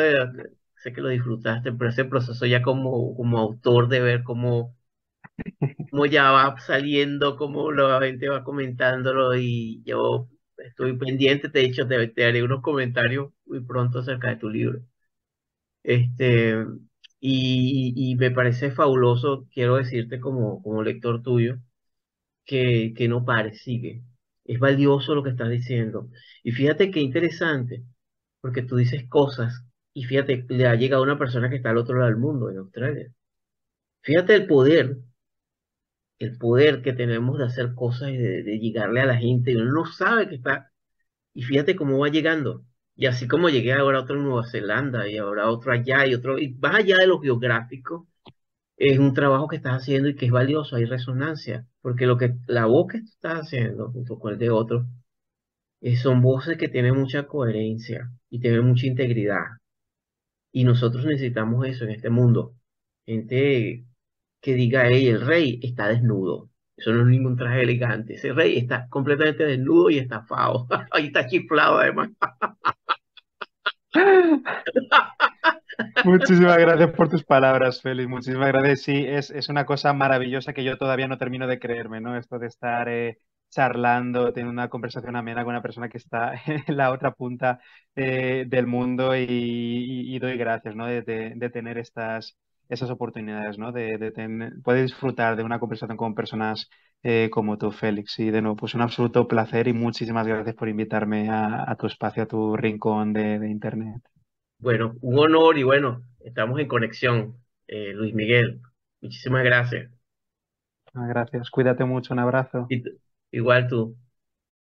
S1: sé que lo disfrutaste, pero ese proceso ya como autor de ver cómo ya va saliendo, cómo la gente va comentándolo y yo estoy pendiente, te he dicho, te haré unos comentarios muy pronto acerca de tu libro. Este, y me parece fabuloso, quiero decirte como lector tuyo, que no pares, sigue. Es valioso lo que estás diciendo. Y fíjate qué interesante, porque tú dices cosas y fíjate, le ha llegado una persona que está al otro lado del mundo, en Australia. Fíjate el poder que tenemos de hacer cosas y de llegarle a la gente, y uno no sabe que está, y fíjate cómo va llegando. Y así como llegué ahora a otro en Nueva Zelanda y ahora otro allá y otro, y más allá de lo geográfico, es un trabajo que estás haciendo y que es valioso, hay resonancia, porque la voz que tú estás haciendo junto con el de otro, son voces que tienen mucha coherencia y tienen mucha integridad. Y nosotros necesitamos eso en este mundo. Gente que diga, hey, el rey está desnudo. Eso no es ningún traje elegante. Ese rey está completamente desnudo y estafado. Ahí está chiflado además.
S2: Muchísimas gracias por tus palabras, Félix. Muchísimas gracias. Sí, es una cosa maravillosa que yo todavía no termino de creerme, ¿no? Esto de estar charlando, teniendo una conversación amena con una persona que está en la otra punta del mundo y doy gracias, ¿no? De tener esas oportunidades, ¿no? Poder disfrutar de una conversación con personas como tú, Félix. Y de nuevo, pues un absoluto placer y muchísimas gracias por invitarme a tu espacio, a tu rincón de Internet.
S1: Bueno, un honor y bueno, estamos en conexión, Luis Miguel. Muchísimas gracias.
S2: Gracias. Cuídate mucho. Un abrazo.
S1: Y igual tú.